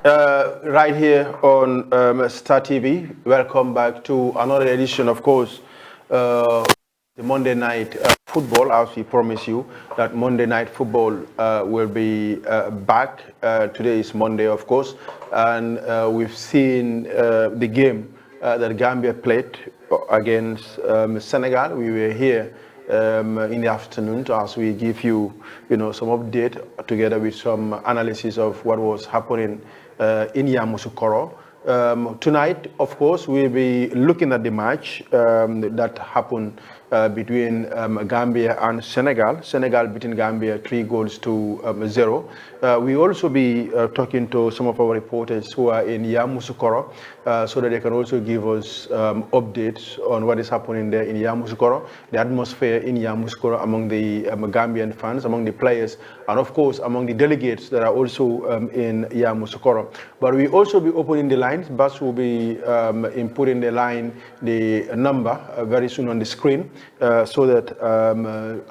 Right here on Star TV. Welcome back to another edition, of course, the Monday night football. As we promise you, that Monday night football will be back. Today is Monday, of course, and we've seen the game that Gambia played against Senegal. We were here in the afternoon as we give you, some update together with some analysis of what was happening in Yamoussoukro. Tonight, of course, we'll be looking at the match that happened between Gambia and Senegal. Senegal beating Gambia 3 goals to 0. We also be talking to some of our reporters who are in Yamoussoukro so that they can also give us updates on what is happening there in Yamoussoukro, the atmosphere in Yamoussoukro among the Gambian fans, among the players, and of course among the delegates that are also in Yamoussoukro. But we also be opening the lines. Bas will be inputting the number very soon on the screen so that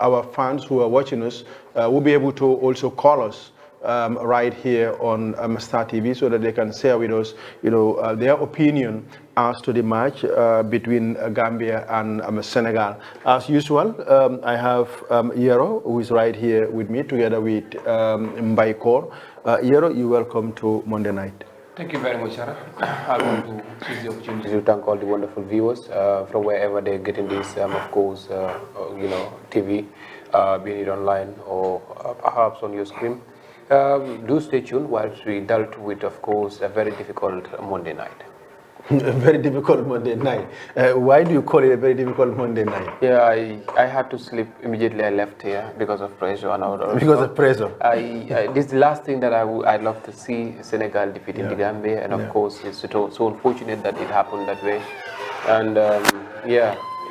our fans who are watching us will be able to also call us right here on Star TV so that they can share with us, their opinion as to the match between Gambia and Senegal. As usual, I have Yero, who is right here with me, together with Mbaikor. Yero, you're welcome to Monday night. Thank you very much, Sarah. I want to seize the opportunity to thank all the wonderful viewers from wherever they're getting this, of course, TV, being it online or perhaps on your screen. Do stay tuned whilst we dealt with, of course, a very difficult Monday night. A very difficult Monday night. Why do you call it a very difficult Monday night? Yeah, I had to sleep immediately. I left here because of pressure and all that. Because of pressure. This is the last thing that I'd love to see Senegal defeating the Gambia, and of course it's so unfortunate that it happened that way. And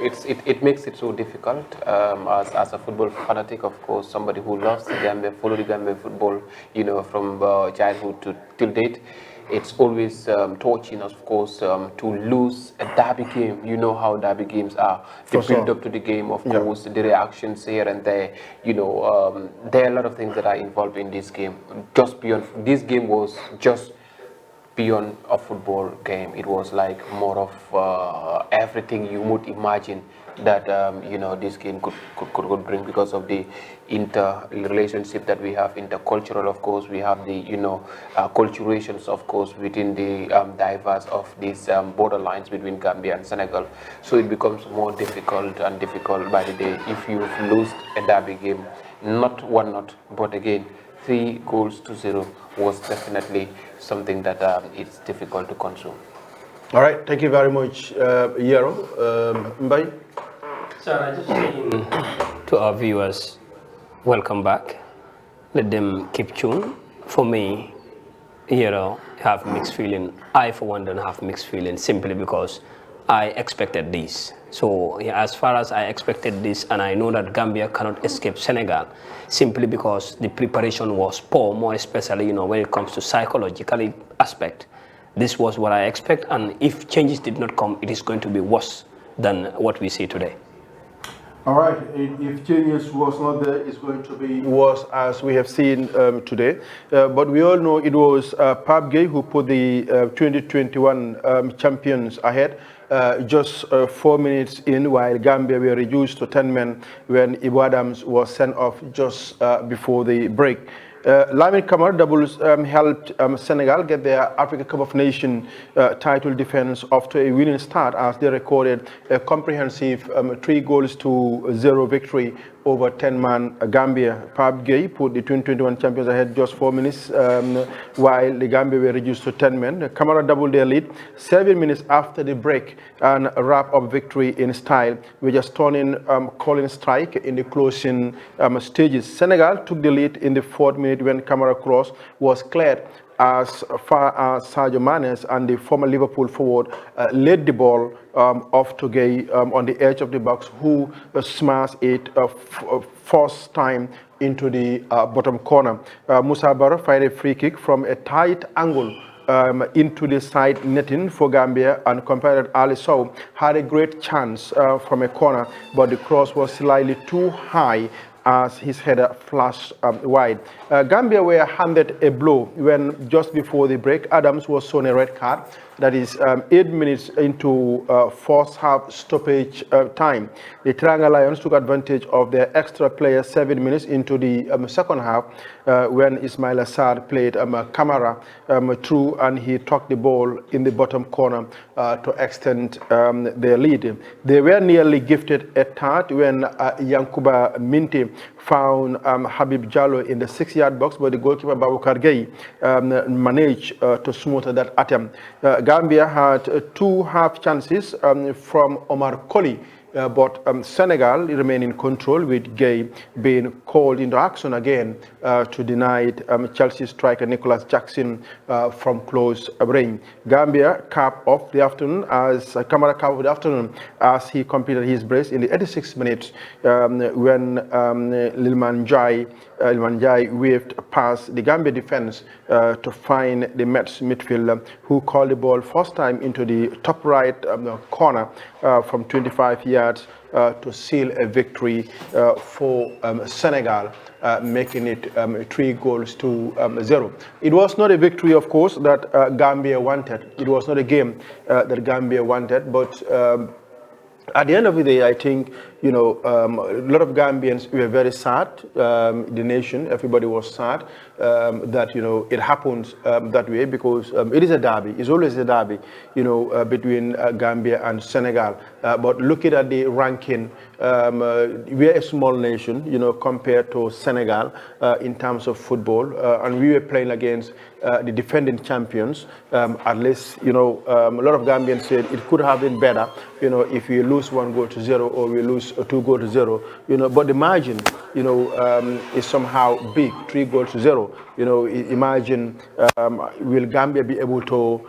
it makes it so difficult as a football fanatic, of course, somebody who loves the Gambia, follow the Gambia football, from childhood to till date. It's always torturing us, of course, to lose a derby game. You know how derby games are. The build up to the game, of course, the reactions here and there. There are a lot of things that are involved in this game. Just beyond, this game was just beyond a football game. It was like more of everything you would imagine that this game could bring, because of the interrelationship that we have, intercultural, of course. We have the culturations, of course, within the diverse of these borderlines between Gambia and Senegal. So it becomes more difficult and difficult by the day if you lose a derby game. Not 1-0, but again 3 goals to 0 was definitely something that it's difficult to consume. All right, thank you very much, Yero. Mbai? So I just saying to our viewers, welcome back. Let them keep tuned. For me, have mixed feeling. I, for one, don't have mixed feeling simply because I expected this. So as far as I expected this, and I know that Gambia cannot escape Senegal simply because the preparation was poor, more especially, when it comes to psychological aspect. This was what I expect, and if changes did not come, it is going to be worse than what we see today. All right, if changes was not there, it's going to be worse as we have seen today. But we all know it was Pap Gay who put the 2021 champions ahead. Just 4 minutes in, while Gambia were reduced to 10 men when Ibu Adams was sent off just before the break. Lamin Kamara doubles helped Senegal get their Africa Cup of Nations title defense after a winning start as they recorded a comprehensive 3 goals to 0 victory over 10-man Gambia. Pap Gay put the 2021 champions ahead just 4 minutes while the Gambia were reduced to 10 men. Kamara doubled their lead 7 minutes after the break and wrap up victory in style with a stunning calling strike in the closing stages. Senegal took the lead in the 4th minute when Kamara cross was cleared as far as Sadio Mane and the former Liverpool forward led the ball off to Gay on the edge of the box, who smashed it first time into the bottom corner. Musa Barrow fired a free kick from a tight angle into the side netting for Gambia, and compared Ali Sow had a great chance from a corner, but the cross was slightly too high as his header flashed wide. Gambia were handed a blow when just before the break, Adams was shown a red card. That is 8 minutes into first half stoppage time. The Triangle Lions took advantage of their extra player 7 minutes into the second half when Ismail Assad played Camara through and he tucked the ball in the bottom corner to extend their lead. They were nearly gifted a third when Yankuba Minty found Habib Jallo in the 6-yard box, but the goalkeeper Babukar Gueye managed to smother that attempt. Gambia had two half chances from Omar Colley, but Senegal remain in control with Gueye being called into action again to deny Chelsea striker Nicholas Jackson from close range. Gambia cap off the afternoon as Camara cap off the afternoon as he completed his brace in the 86 minutes when Lilman Jai waved past the Gambia defense to find the Mets midfielder who called the ball first time into the top right corner from 25 yards to seal a victory for Senegal, making it 3-0. It was not a victory, of course, that Gambia wanted. It was not a game that Gambia wanted, but at the end of the day, I think, a lot of Gambians were very sad. The nation, everybody was sad that, it happens that way because it is a derby. It's always a derby, between Gambia and Senegal. But looking at the ranking, we're a small nation, compared to Senegal in terms of football. And we were playing against the defending champions. At least, a lot of Gambians said it could have been better, if we lose 1-0 or we lose 2-0, but the margin, is somehow big, 3-0. Imagine, will Gambia be able to,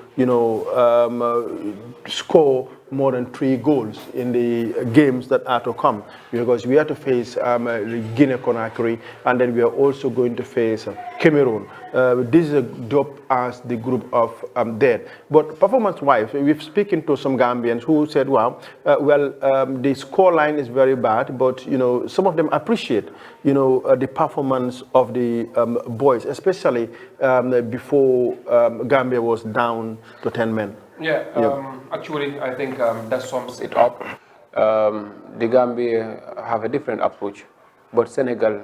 score more than 3 goals in the games that are to come, because we have to face Guinea-Conakry, and then we are also going to face Cameroon. This is a dope as the group of dead. But performance-wise, we've spoken to some Gambians who said, wow, the scoreline is very bad, but some of them appreciate the performance of the boys, especially before Gambia was down to 10 men. Yeah, actually, I think that sums it up. The Gambia have a different approach, but Senegal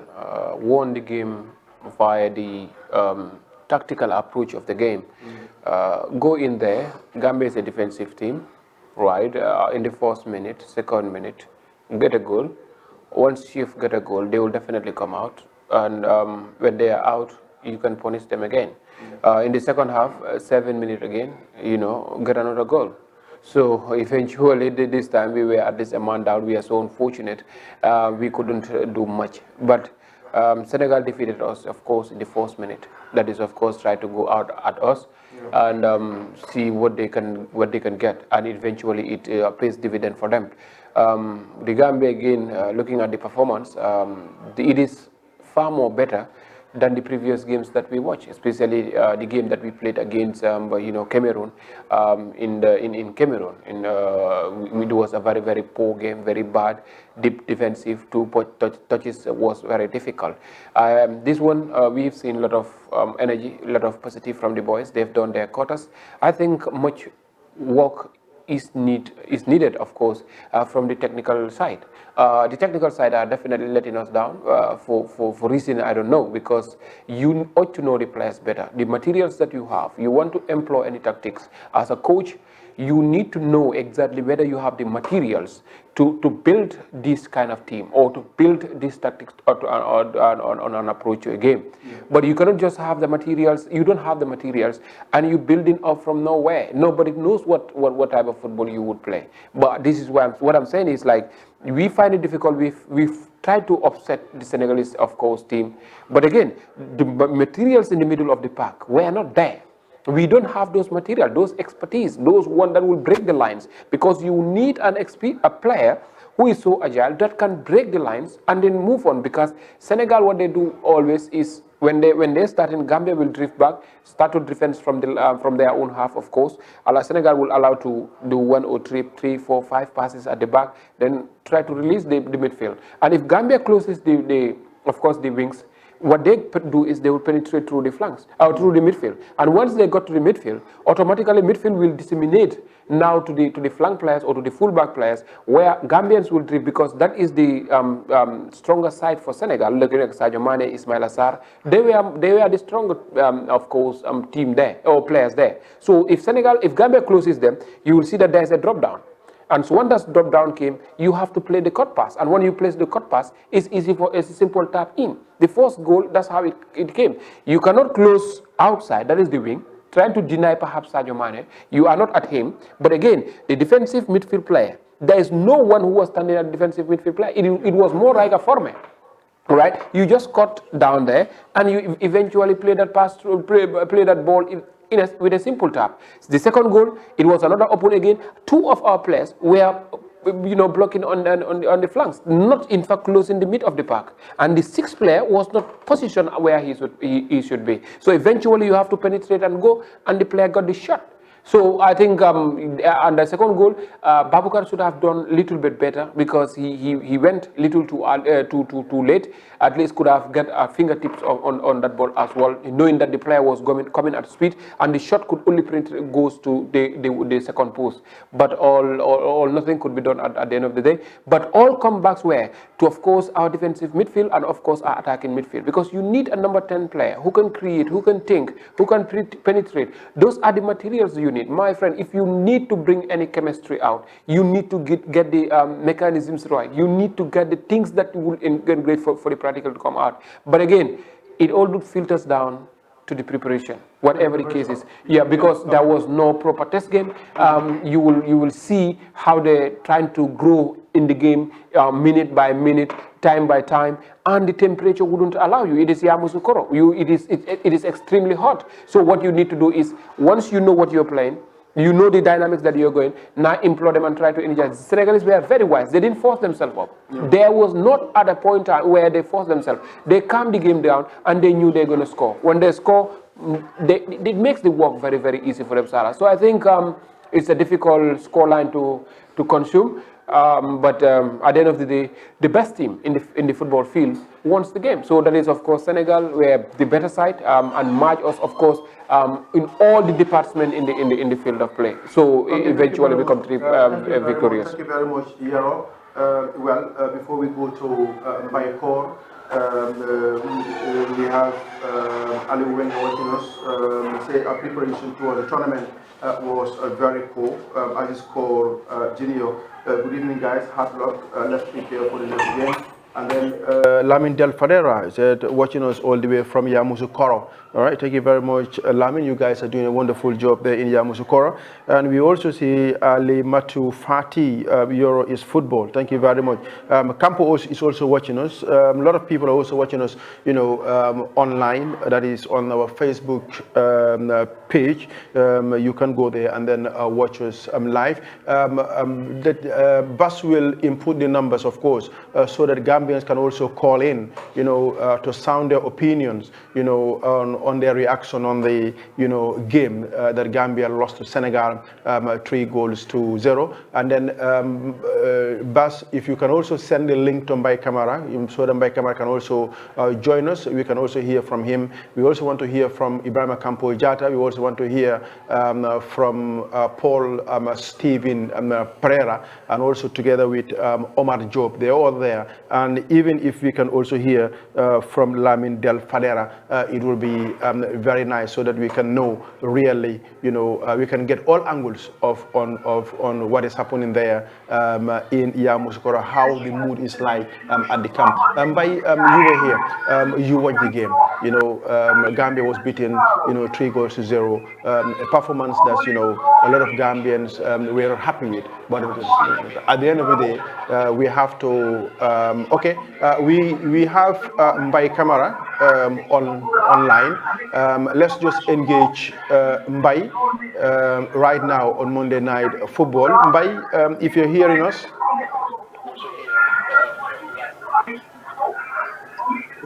won the game via the tactical approach of the game. Go in there, Gambia is a defensive team, right? In the first minute, second minute, get a goal. Once you get a goal, they will definitely come out, and when they are out, you can punish them again. In the second half, 7 minutes again, get another goal. So eventually, this time we were at this amount down. We are so unfortunate. We couldn't do much. But Senegal defeated us, of course, in the first minute. That is, of course, try to go out at us and see what they can get, and eventually it pays dividend for them. The Gambia again, looking at the performance, it is far more better than the previous games that we watched, especially the game that we played against Cameroon. In Cameroon, it was a very, very poor game, very bad, deep defensive. 2 touches was very difficult. This one we've seen a lot of energy, a lot of positive from the boys. They've done their quarters. I think much work is needed, of course, from the technical side. The technical side are definitely letting us down for reason I don't know, because you ought to know the players better. The materials that you have, you want to employ any tactics as a coach, you need to know exactly whether you have the materials to build this kind of team or to build this tactics on an approach to a game. Yeah. But you cannot just have the materials. You don't have the materials, and you building up from nowhere. Nobody knows what type of football you would play. But this is what I'm saying is, like, we find it difficult. We've tried to upset the Senegalese, of course, team. But again, the materials in the middle of the park were not there. We don't have those materials, those expertise, those one that will break the lines, because you need a player who is so agile that can break the lines and then move on. Because Senegal, what they do always is When they start in, Gambia will drift back, start to defend from their own half, of course. Senegal will allow to do 1 or 3, 3, 4, 5 passes at the back, then try to release the midfield. And if Gambia closes of course, the wings, what they do is they will penetrate through the flanks, or through the midfield. And once they got to the midfield, automatically midfield will disseminate now to the flank players or to the fullback players, where Gambians will drift, because that is the stronger side for Senegal. Looking at Sadio Mane, Ismail Assar, they were the stronger, of course, team there, or players there. So if Gambia closes them, you will see that there is a drop down. And so when that drop down came, you have to play the cut pass. And when you place the cut pass, it's a simple tap in. The first goal, that's how it came. You cannot close outside, that is the wing, trying to deny perhaps Sadio Mane. You are not at him. But again, the defensive midfield player, there is no one who was standing at defensive midfield player. It was more like a format. Right? You just cut down there, and you eventually play that pass through, play that ball with a simple tap. The second goal, it was another open again. Two of our players were blocking on the flanks, not in fact closing the mid of the park. And the sixth player was not positioned where he should be. So eventually you have to penetrate and go, and the player got the shot. So I think on the second goal, Babukar should have done a little bit better, because he went little too late. At least could have got fingertips on that ball as well, knowing that the player was coming at speed, and the shot could only goes to the second post. But all nothing could be done at the end of the day. But all comebacks were to, of course, our defensive midfield and, of course, our attacking midfield, because you need a number 10 player who can create, who can think, who can penetrate. Those are the materials you need. My friend, if you need to bring any chemistry out, you need to get the mechanisms right. You need to get the things that will integrate for the practical to come out. But again, it all filters down to the preparation, whatever the case is. Yeah, because there was no proper test game. You will see how they're trying to grow in the game, minute by minute, time by time, and the temperature wouldn't allow you. It is Yamoussoukro. It is extremely hot. So what you need to do is, once you know what you're playing, you know the dynamics that you're going, now employ them and try to energize. The Senegalese were very wise. They didn't force themselves up. Yeah. There was not at a point where they forced themselves. They calmed the game down, and they knew they're going to score. When they score, it makes the work very, very easy for them, Sarah. So I think it's a difficult scoreline to consume. But at the end of the day, the best team in the football field wants the game. So that is, of course, Senegal were the better side, and match us, of course, in all the departments in the field of play. So eventually become victorious. Thank you very much, Yaro. Before we go to Bayakor, we have Ali Wen watching us. Say our preparation towards the tournament was very poor. As his score, Junior. Good evening, guys. Hard luck. Let's prepare for the next game. And then Lamin Del Fadera said, watching us all the way from Yamoussoukro. All right, thank you very much, Lamin. You guys are doing a wonderful job there in Yamoussoukro. And we also see Ali Matu Fati, Euro is football. Thank you very much. Campo is also watching us. A lot of people are also watching us, online. That is on our Facebook page. You can go there and then watch us live. Bus will input the numbers, of course, so that Gambians can also call in, to sound their opinions, on their reaction on the, game that Gambia lost to Senegal 3-0. And then, Bas, if you can also send the link to Mbai Kamara, so that Mbai Kamara can also join us. We can also hear from him. We also want to hear from Ibrahima Campo Jata. We also want to hear from Paul Steven Pereira, and also together with Omar Job. They're all there. And even if we can also hear from Lamin Del Fadera, it will be very nice, so that we can know really, we can get all angles on what is happening there in Yamoussoukro, how the mood is like at the camp. You were here, you watched the game. Gambia was beaten, 3-0. A performance that a lot of Gambians were happy with. But at the end of the day, we have to. We have Mbai Kamara online. Let's just engage Mbai right now on Monday Night Football. Mbai, if you're hearing us.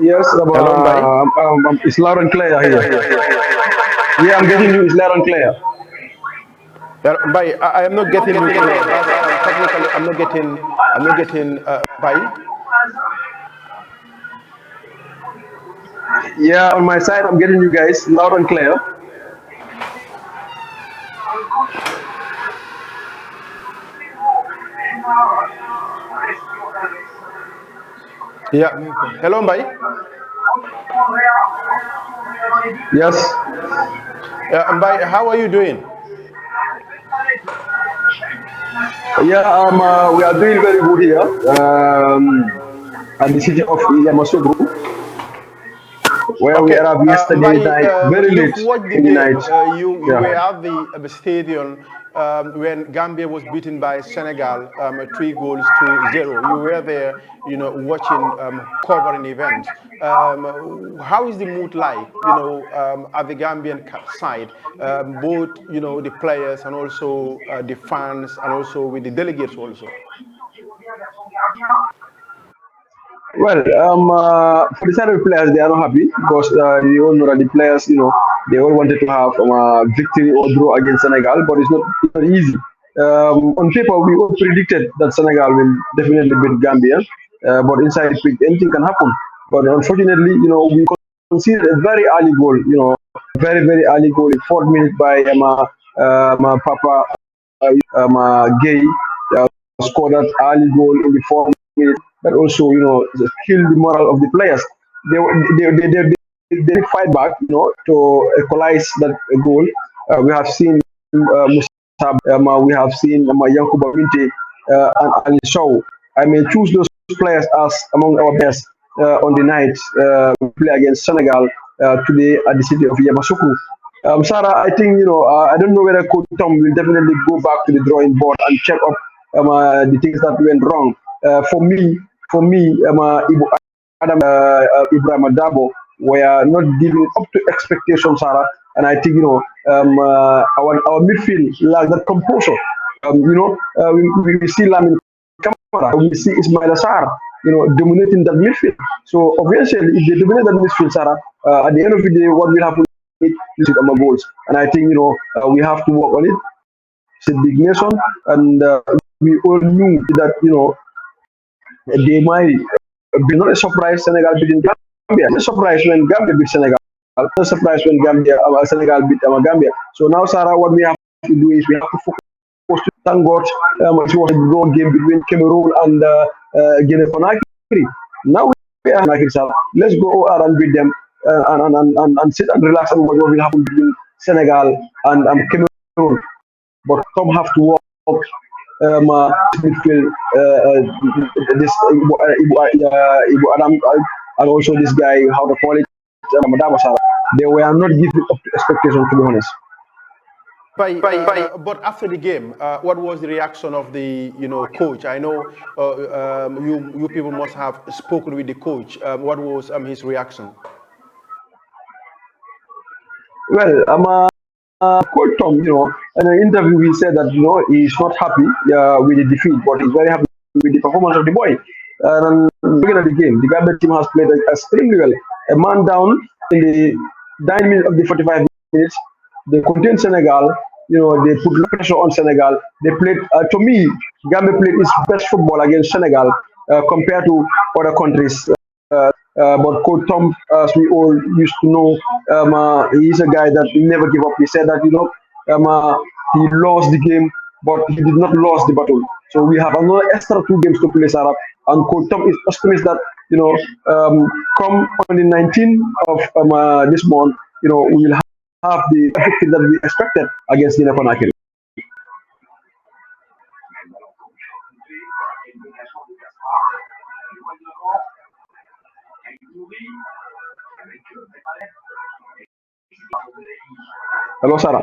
Yes, Hello, Mbai. it's loud and clear here. Yeah, I'm getting you. It's loud and clear. Mbai, I am not getting you clear. That's technically I'm not getting. I'm not getting Mbai. Yeah, on my side, I'm getting you guys loud and clear. Yeah. Hello, Mbai. Yes. Mbai, how are you doing? Yeah, we are doing very good here at the city of Yamoussoukro, where we Okay, arrived yesterday Mbai, night, very you've late watched the in the night. game. You Yeah. were at the stadium when Gambia was beaten by Senegal 3 goals to 0. You were there, watching, covering events. How is the mood like, at the Gambian side, both, the players and also the fans and also with the delegates also? Well, for the side of the players, they are not happy because you all know that the players, they all wanted to have victory or draw against Senegal, but it's not easy. On paper, we all predicted that Senegal will definitely beat Gambia, but inside the pitch, anything can happen. But unfortunately, we conceded a very early goal, very, very early goal in 4th minute by my Papa Gay scored that early goal in the 4th minute that also, killed the morale of the players. They they fight back, to equalize that goal. We have seen Musa, we have seen Yankuba Minte and Ali Shaw. I may choose those players as among our best on the night we play against Senegal today at the city of Yamoussoukro. Sarah, I think, I don't know whether Coach Tom will definitely go back to the drawing board and check up the things that went wrong. For me, Ibu Adam Ibrahim Adabo were not living up to expectations, Sarah. And I think, our midfield lacked that composure. We see Lamin Kamara, we see Ismail Assar, dominating that midfield. So obviously, if they dominate that midfield, Sarah, at the end of the day, what will happen is it our goals. And I think, we have to work on it. It's a big nation, and we all knew that, they might be not a surprise Senegal beating Gambia. Not a surprise when Gambia beat Senegal. Not a surprise when Senegal beat Gambia. So now, Sarah, what we have to do is we have to focus to thank God. It was a draw game between Cameroon and Guinea-Conakry. Now we are Conakry, Sarah. Let's go out and beat them and sit and relax and watch what will happen between Senegal and Cameroon. But some have to work midfield, this Ibu Adam, and also this guy, how to call it, Madaba Sara. They were not giving up to expectation, to be honest. But after the game, what was the reaction of the coach? I know you people must have spoken with the coach. What was his reaction? Well, Coach Tom, in an interview, he said that he's not happy with the defeat, but he's very happy with the performance of the boy. And looking at the game, the Gambia team has played extremely well. A man down in the 9 minutes of the 45 minutes, they contained Senegal. They put pressure on Senegal. They played, to me, Gambia played its best football against Senegal compared to other countries. But Coach Tom, as we all used to know, he's a guy that never give up. He said that he lost the game, but he did not lose the battle. So we have another extra 2 games to play, Sarah. And Coach Tom is optimistic that come on the 19th of this month, we will have the victory that we expected against Guinea Conakry. Hello, Sarah.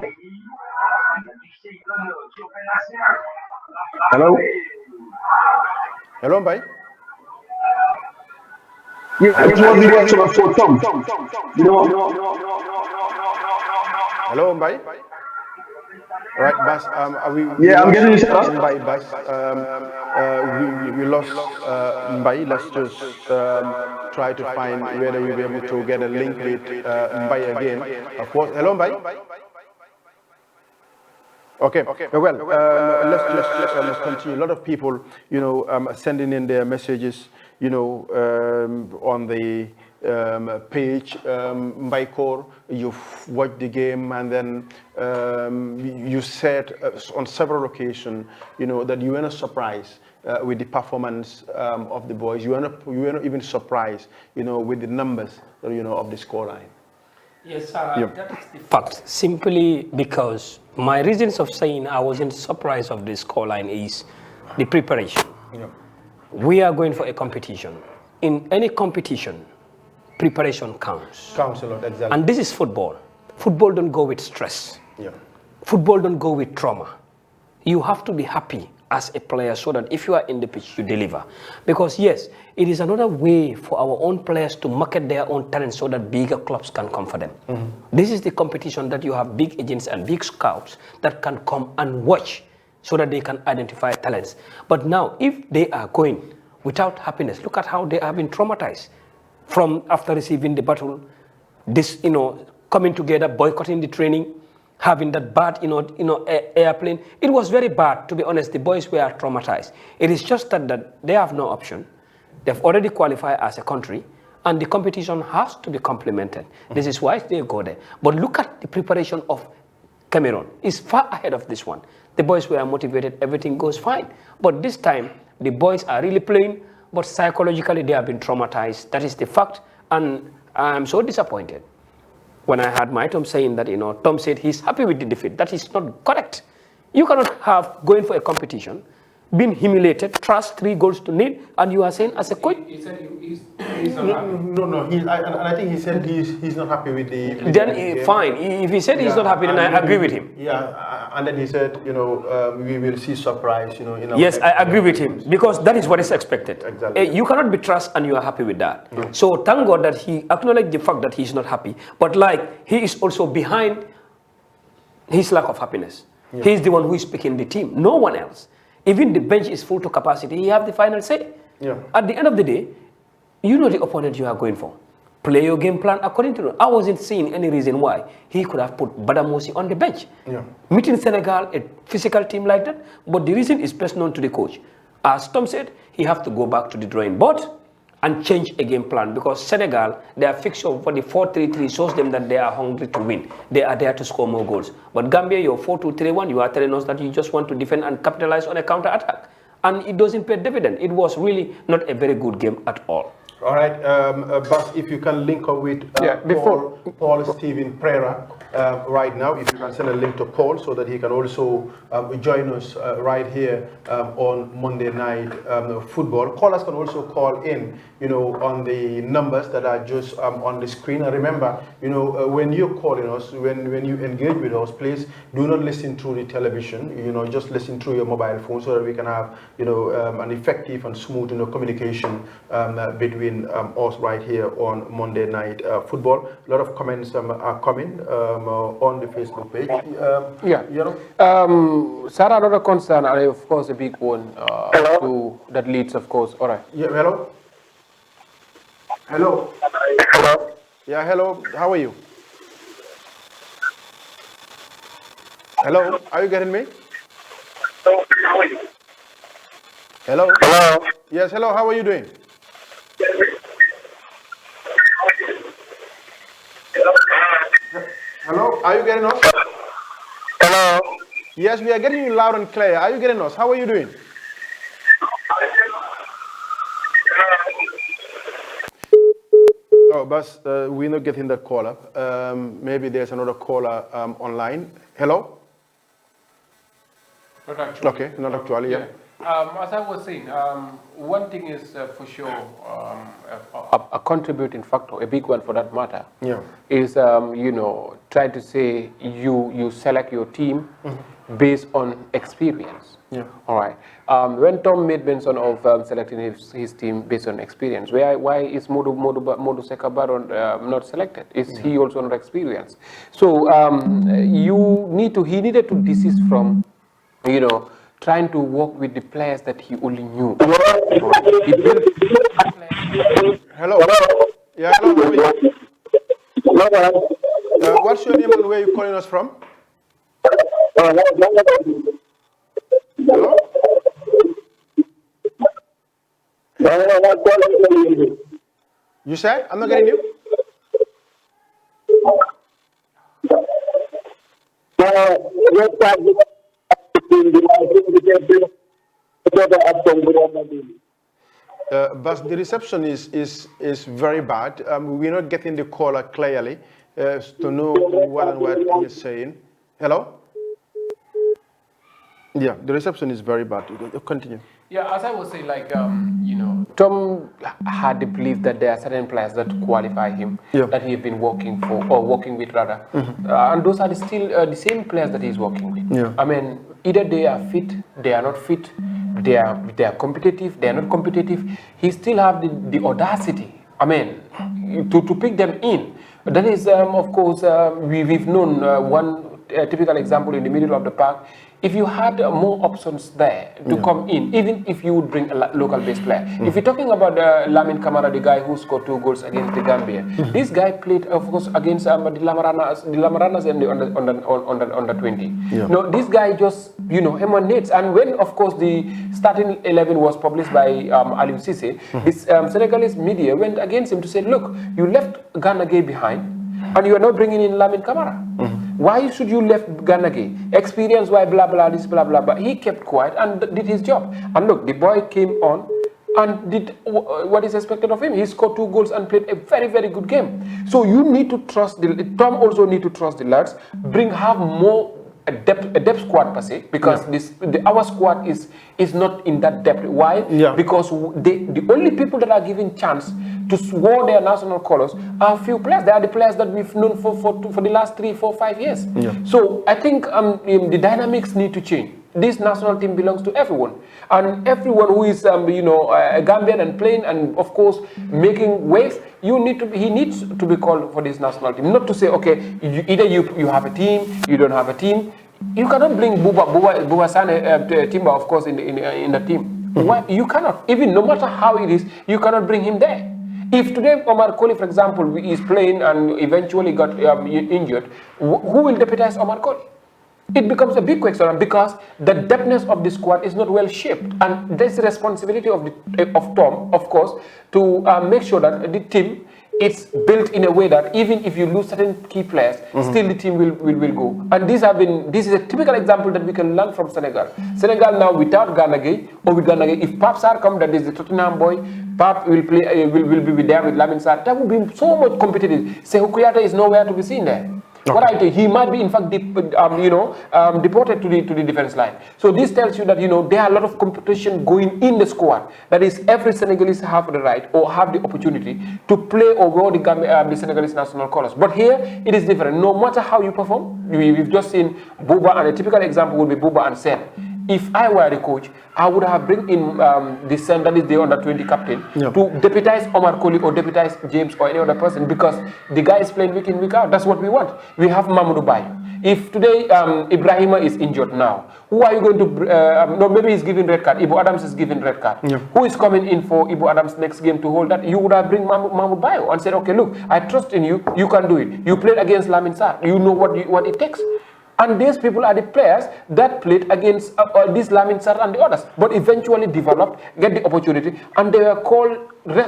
Hello. Hello, Mbai. Yeah, this was the reaction of Coach Tom. You know, Hello, Mbai. Right, Bas, we Yeah, I'm lost getting you, sir. Mbai, Bas. We lost Mbai. Let's just try to find whether we'll be able to get a link with Mbai again. Of course. Hello, Mbai. Okay. Well, let's just continue. A lot of people, sending in their messages, on the page. Mbaikor, you've watched the game, and then you said on several occasions, that you were not surprised with the performance of the boys. You were not even surprised, with the numbers, of the scoreline. Yes, sir. That is the fact. Simply because my reasons of saying I wasn't surprised of this scoreline is the preparation. Yeah. We are going for a competition. In any competition, preparation counts. Counts a lot, exactly. And this is football. Football don't go with stress. Yeah. Football don't go with trauma. You have to be happy as a player so that if you are in the pitch, you deliver. Because yes, it is another way for our own players to market their own talent so that bigger clubs can come for them. This is the competition that you have big agents and big scouts that can come and watch so that they can identify talents. But now, if they are going without happiness, look at how they have been traumatized from after receiving the battle, this, coming together, boycotting the training, having that bad, airplane. It was very bad, to be honest. The boys were traumatized. It is just that they have no option. They've already qualified as a country, and the competition has to be complemented. This is why they go there. But look at the preparation of Cameroon. It's far ahead of this one. The boys were motivated. Everything goes fine. But this time, the boys are really playing, but psychologically they have been traumatized. That is the fact, and I'm so disappointed. When I had my Tom saying that, Tom said he's happy with the defeat. That is not correct. You cannot have going for a competition, been humiliated, trust 3 goals to nil, and you are saying as a coach. He said he's not happy. No. I think he said he's not happy with the. Then fine. If he said he's not happy, then I agree with him. Yeah, and then he said, we will see surprise, Yes, I agree with him because that is what is expected. Exactly. You cannot be trust and you are happy with that. So thank God that he acknowledged the fact that he's not happy, but he is also behind his lack of happiness. Yeah. He's the one who is picking the team, no one else. Even the bench is full to capacity. He have the final say. Yeah. At the end of the day, you know the opponent you are going for. Play your game plan according to it. I wasn't seeing any reason why he could have put Badamosi on the bench. Yeah. Meeting Senegal, a physical team like that, but the reason is best known to the coach. As Tom said, he have to go back to the drawing board and change a game plan because Senegal, their fixture for the 4-3-3 shows them that they are hungry to win. They are there to score more goals. But Gambia, your 4-2-3-1, you are telling us that you just want to defend and capitalize on a counter-attack. And it doesn't pay dividend. It was really not a very good game at all. All right, Bas, if you can link up with Paul Steven Prera right now, if you can send a link to Paul so that he can also join us right here on Monday Night Football. Callers can also call in, on the numbers that are just on the screen. And remember, when you're calling us, when you engage with us, please do not listen through the television. Just listen through your mobile phone so that we can have, an effective and smooth, communication between us right here on Monday Night Football. A lot of comments are coming on the Facebook page. Sarah, another concern, and of course a big one that leads, of course. All right. Yeah, hello? Hello? Hello? Yeah, hello. How are you? Hello? Are you getting me? How are you? Hello? Hello? Yes, hello. How are you doing? Hello? Are you getting us? Hello? Yes, we are getting you loud and clear. Are you getting us? How are you doing? Oh, but we're not getting that caller. Maybe there's another caller online. Hello? Not actually. Okay, not actually, yeah. As I was saying, one thing is for sure a contributing factor, a big one for that matter, is try to say you select your team based on experience. Yeah. All right. When Tom made mention of selecting his team based on experience, why is Modu Seka Baron not selected? Is he also not experienced? So he needed to desist from, trying to work with the players that he only knew. Right. He built players. Hello. Yeah, hello. How are you? What's your name and where are you calling us from? Hello? You said? I'm not getting you. But the reception is very bad. We're not getting the caller clearly to know what and what he's saying. Hello? Yeah, the reception is very bad. Continue. Yeah, as I was saying, Tom had the belief that there are certain players that qualify him, that he has been working for, or working with rather. And those are still the same players that he's working with. Yeah. I mean, either they are fit, they are not fit, they are competitive, they are not competitive. He still have the audacity, I mean, to pick them in. That is, of course, we've known one typical example in the middle of the park. If you had more options there to come in, even if you would bring a local-based player. If you're talking about Lamin Kamara, the guy who scored 2 goals against the Gambia, this guy played, of course, against the Lamaranas and the under 20. No, this guy just, emanates. And when, of course, the starting 11 was published by Aliou Cissé, this Senegalese media went against him to say, look, you left Gana Gueye behind, and you are not bringing in Lamin Kamara. Why should you left Gana Gueye? Experience, why blah, blah, this, blah, blah, but he kept quiet and did his job. And look, the boy came on and did what is expected of him. He scored 2 goals and played a very, very good game. So you need to trust, Tom also need to trust the lads, have more a depth squad per se, because our squad is not in that depth. Why? Because the only people that are given chance to wear their national colors are few players. They are the players that we've known for the last 3, 4, 5 years. So I think the dynamics need to change. This national team belongs to everyone, and everyone who is a Gambian and playing, and of course making waves. He needs to be called for this national team. Not to say, okay, either you have a team, you don't have a team. You cannot bring Buba Sane Timber, of course, in the team. Why? You cannot. Even no matter how it is, you cannot bring him there. If today Omar Colley, for example, is playing and eventually got injured, who will deputize Omar Colley? It becomes a big question because the depthness of the squad is not well shaped, and there's the responsibility of Tom, of course, to make sure that the team is built in a way that even if you lose certain key players, still the team will go. And this is a typical example that we can learn from Senegal. Senegal now without Gana Gueye or with Gana Gueye, if Pape Sarr comes, that is the Tottenham boy, Pape will play will be there with Lamin Sarr. That would be so much competitive. Sekou Kouyaté is nowhere to be seen there. What I think, he might be in fact deported to the defense line. So this tells you that there are a lot of competition going in the squad. That is, every Senegalese have the right or have the opportunity to play or wear the Senegalese national colors. But here it is different. No matter how you perform, we've just seen Buba, and a typical example would be Buba and Sen. If I were the coach, I would have bring in the Sen, that is the under 20 captain, to deputize Omar Colley or deputize James or any other person, because the guy is playing week in, week out. That's what we want. We have Mamadou Bayo. If today Ibrahima is injured now, who are you going to, no, maybe he's given red card, Ibu Adams is given red card. Who is coming in for Ibu Adams next game to hold that? You would have bring Mamadou Bayo and said, okay, look, I trust in you, you can do it. You played against Lamin Sarr, you know what it takes. And these people are the players that played against this Lamin Sarr and the others, but eventually developed, get the opportunity, and they were called,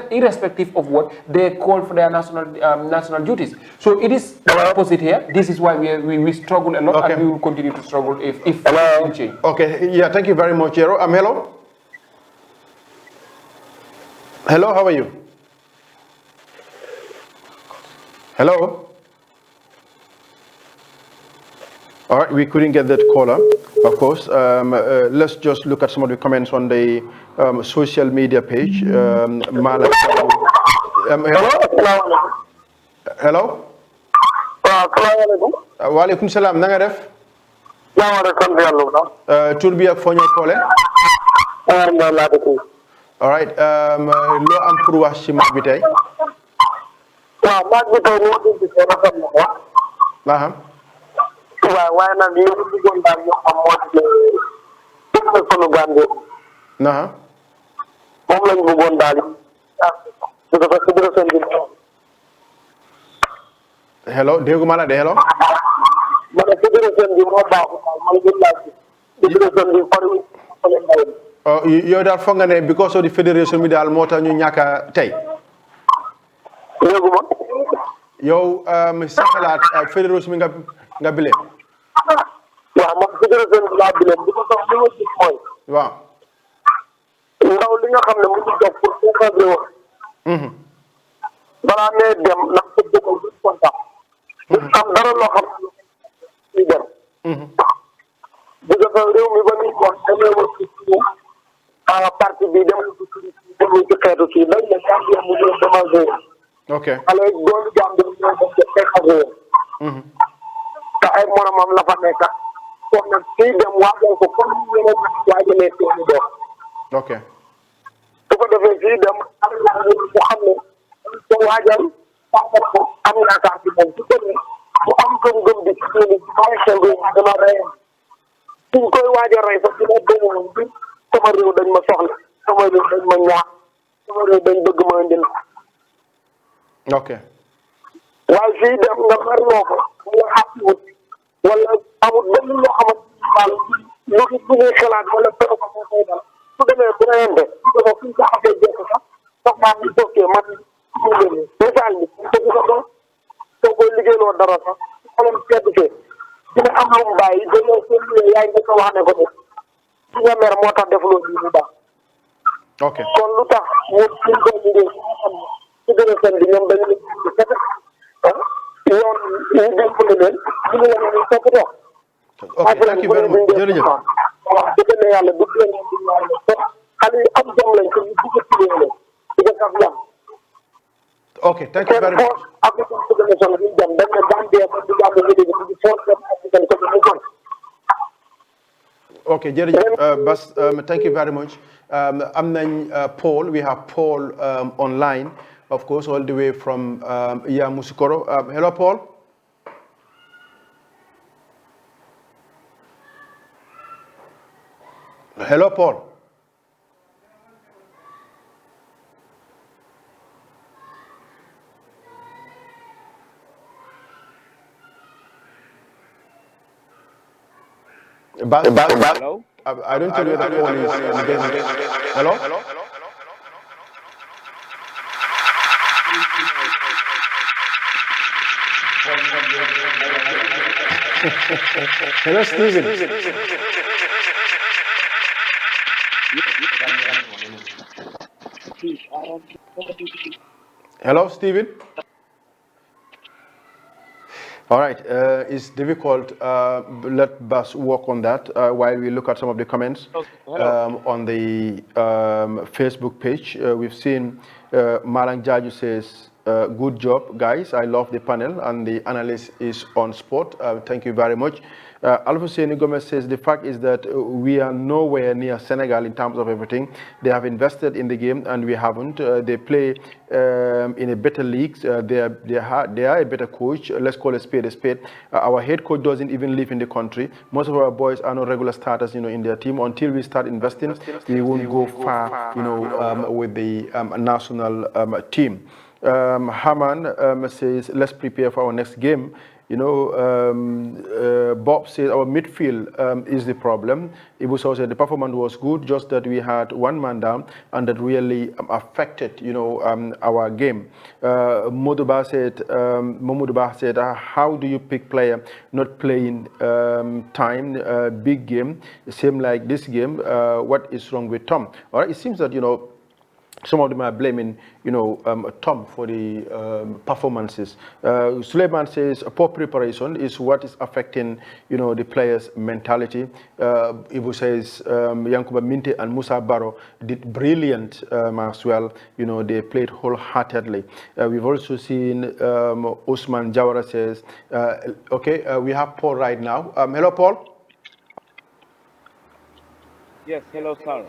irrespective of what, they called for their national duties. So it is the opposite here. This is why we struggle a lot, and we will continue to struggle if we change. Okay, yeah, thank you very much, Jero. Hello? Hello, how are you? Hello? All right, we couldn't get that caller, of course. Let's just look at some of the comments on the social media page. Hello? Hello? Wa alaikum salam. Na nga def? tur bi ak foo ñoo koole. all right loo am pour wax ci match bi tey. waaw match bi tey moo di gis rafet na ko. waaye nag li ñu bëggoon daal ñu xam moo di ne sunu Gambie. moom lañ bëggoon daal yi. parce que fédération bi. hello dégguma la de hello. ma ne fédération bi moo baaxul daal man gën laa gis. fédération bi fari yow daal foog nga ne because of the fédération bi daal moo tax ñu ñàkk a tey. dégguma. yow sa xalaat fédération bi nga bilee. waaw man fédération bi laa bilee bi ko tax li ma gis mooy. waaw. ndaw li nga xam ne mu ngi jox pour encadrer woon. balaa nee dem ndax ko dëggal du kontaan. am dara loo xam ne dem. bu defee réew mi ba muy wax dañoo war ci suñu parti bi dem ci xeetu kii dañ ne Gambie mu ñëw demandé. ok xale doolu Gambie mu ñëw dem ci encadrer woon. te ay moromam la fa nekk kon nag kii dem waajal ko comme ñeneen waajalee seeni doom. ok su ko defee fii dem am na mu xam ne ko waajal tàggat ko am yaakaar ci moom su demee mu am gëm-gëm bi ci diine bi bàyyi xel bi dama reyam suñ koy waaj a rey sax dina gëmoon bi sama réew dañ ma soxla sama réew dañ ma ñaax sama réew dañ bëgg ma indil ok waaye fii dem nga merloo ko wala xàppiwut wala amul benn loo xamante daal lu ñuy xalaat wala tero ko moo koy dal su demee bu reyante su ko suñ ko xasee jekk sax sax maa ngi toogee man misaal bi ko gisa doon soo koy liggéeyloo dara sax su xolam sedd fee dina am lu mu bàyyi ba yow soo ñëwee yaay nga ko wax ne ko ne si nga mer moo tax defuloo lii mu baax ok kon lu tax ñun suñ ko liggéey su nga xam ne su gën a seen bi ñoom dañu leen di fekk yoon ñu dénkule leen ñu la ñu toppatoo ok thank you very much jërëjëf wax dëgg ne yàlla bu dee leen di ñaar leen te xale yi am jom lañ ko ñu bëgg a tuddee leen di ko sax yam ok thank you very much African Federation bi dem dañ ne Gambie ba di Gambie ñu dégg di force African Federation okay jërëjëf Bas thank you very much am nañ Paul we have Paul online of course all the way from Yamoussoukro hello Paul hello Paul Hello? I don't tell you the phone is engaged. Hello? Hello, Stephen. Hello, Stephen. All right, it's difficult. Let Bas work on that while we look at some of the comments on the Facebook page. We've seen Malang Jaju says, good job, guys. I love the panel and the analyst is on spot. Thank you very much. Alpha Seni Gomez says the fact is that we are nowhere near Senegal in terms of everything. They have invested in the game and we haven't. They play in a better league. They are a better coach. Let's call a spade a spade. Our head coach doesn't even live in the country. Most of our boys are not regular starters, in their team. Until we start investing, we won't go far, with the national team. Haman says, let's prepare for our next game. Bob says our midfield is the problem. It was also the performance was good, just that we had one man down, and that really affected, our game. Moduba said, how do you pick player not playing time, big game, same like this game? What is wrong with Tom? All right, it seems that some of them are blaming, Tom for the performances. Suleiman says poor preparation is what is affecting, the players' mentality. Ibu says Yankuba Minte and Musa Barrow did brilliant as well. They played wholeheartedly. We've also seen Usman Jawara says, okay, we have Paul right now. Hello, Paul. Yes, hello, sir.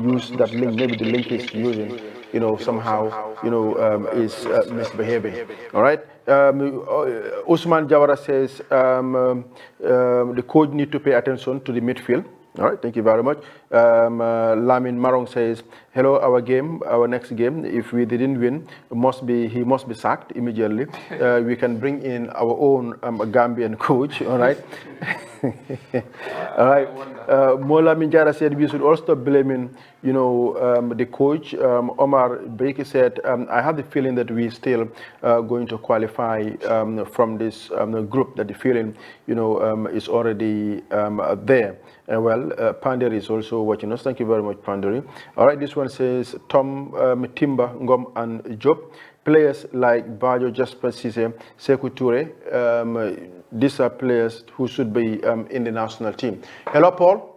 Use that link. Maybe the link is using, somehow, is misbehaving. All right. Usman Jawara says the coach need to pay attention to the midfield. All right, thank you very much. Lamin Marong says, "Hello, our next game. If we didn't win, he must be sacked immediately. We can bring in our own Gambian coach." All right. All right. Mola Minjara said we should also stop blaming, the coach. Omar Breki said, "I have the feeling that we still going to qualify from this group. That the feeling, is already there." Panderi is also watching us. Thank you very much, Panderi. All right, this one says Tom, Timba, Ngom, and Job. Players like Bajo, Jasper Cisse, Sekou Toure, these are players who should be in the national team. Hello, Paul.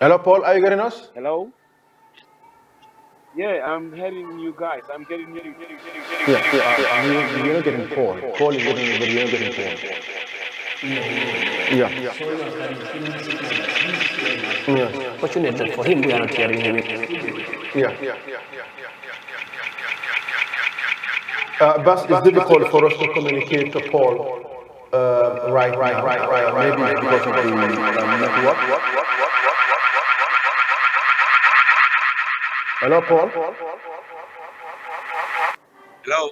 Hello, Paul. Are you getting us? Hello? Yeah, I'm hearing you guys. I'm getting you. You're not getting Paul. Paul is getting you, but you're not getting Paul. Yeah. Fortunate that for him, we are not hearing him. But it's difficult for us to communicate to Paul right now. Maybe because of the network. Hello, Paul. Hello?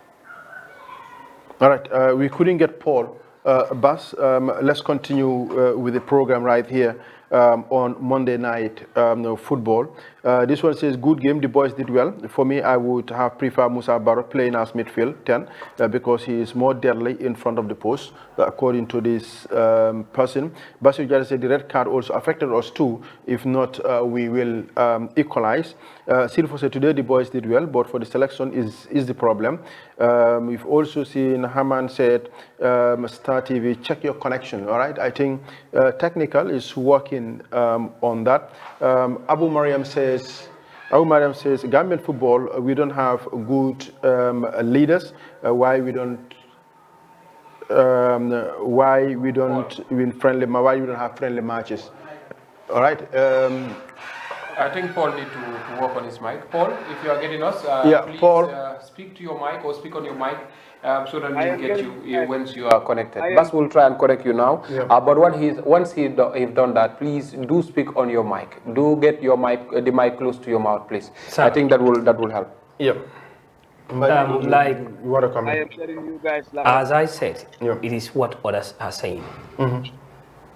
All right, we couldn't get Paul. Bas, let's continue with the program right here on Monday night football. This one says, good game, the boys did well. For me, I would have preferred Musa Barrow playing as midfield 10 because he is more deadly in front of the post, according to this person. Basu Jara said the red card also affected us too. If not, we will equalize. Silfo said today the boys did well, but for the selection is the problem. We've also seen Haman said, Star TV, check your connection. All right, I think technical is working on that. Abu Mariam says, Gambian football, we don't have good leaders. Why we don't win friendly? Why we don't have friendly matches? All right. I think Paul need to work on his mic. Paul, if you are getting us, please Paul. Speak to your mic or speak on your mic so that we'll get you once you are connected. Bas will try and correct you now. Yeah. But once he's done that, please do speak on your mic. Do get your mic, the mic close to your mouth, please. Sir. I think that will help. Yep. Like what a comment. I am sharing you guys live. As I said, it is what others are saying.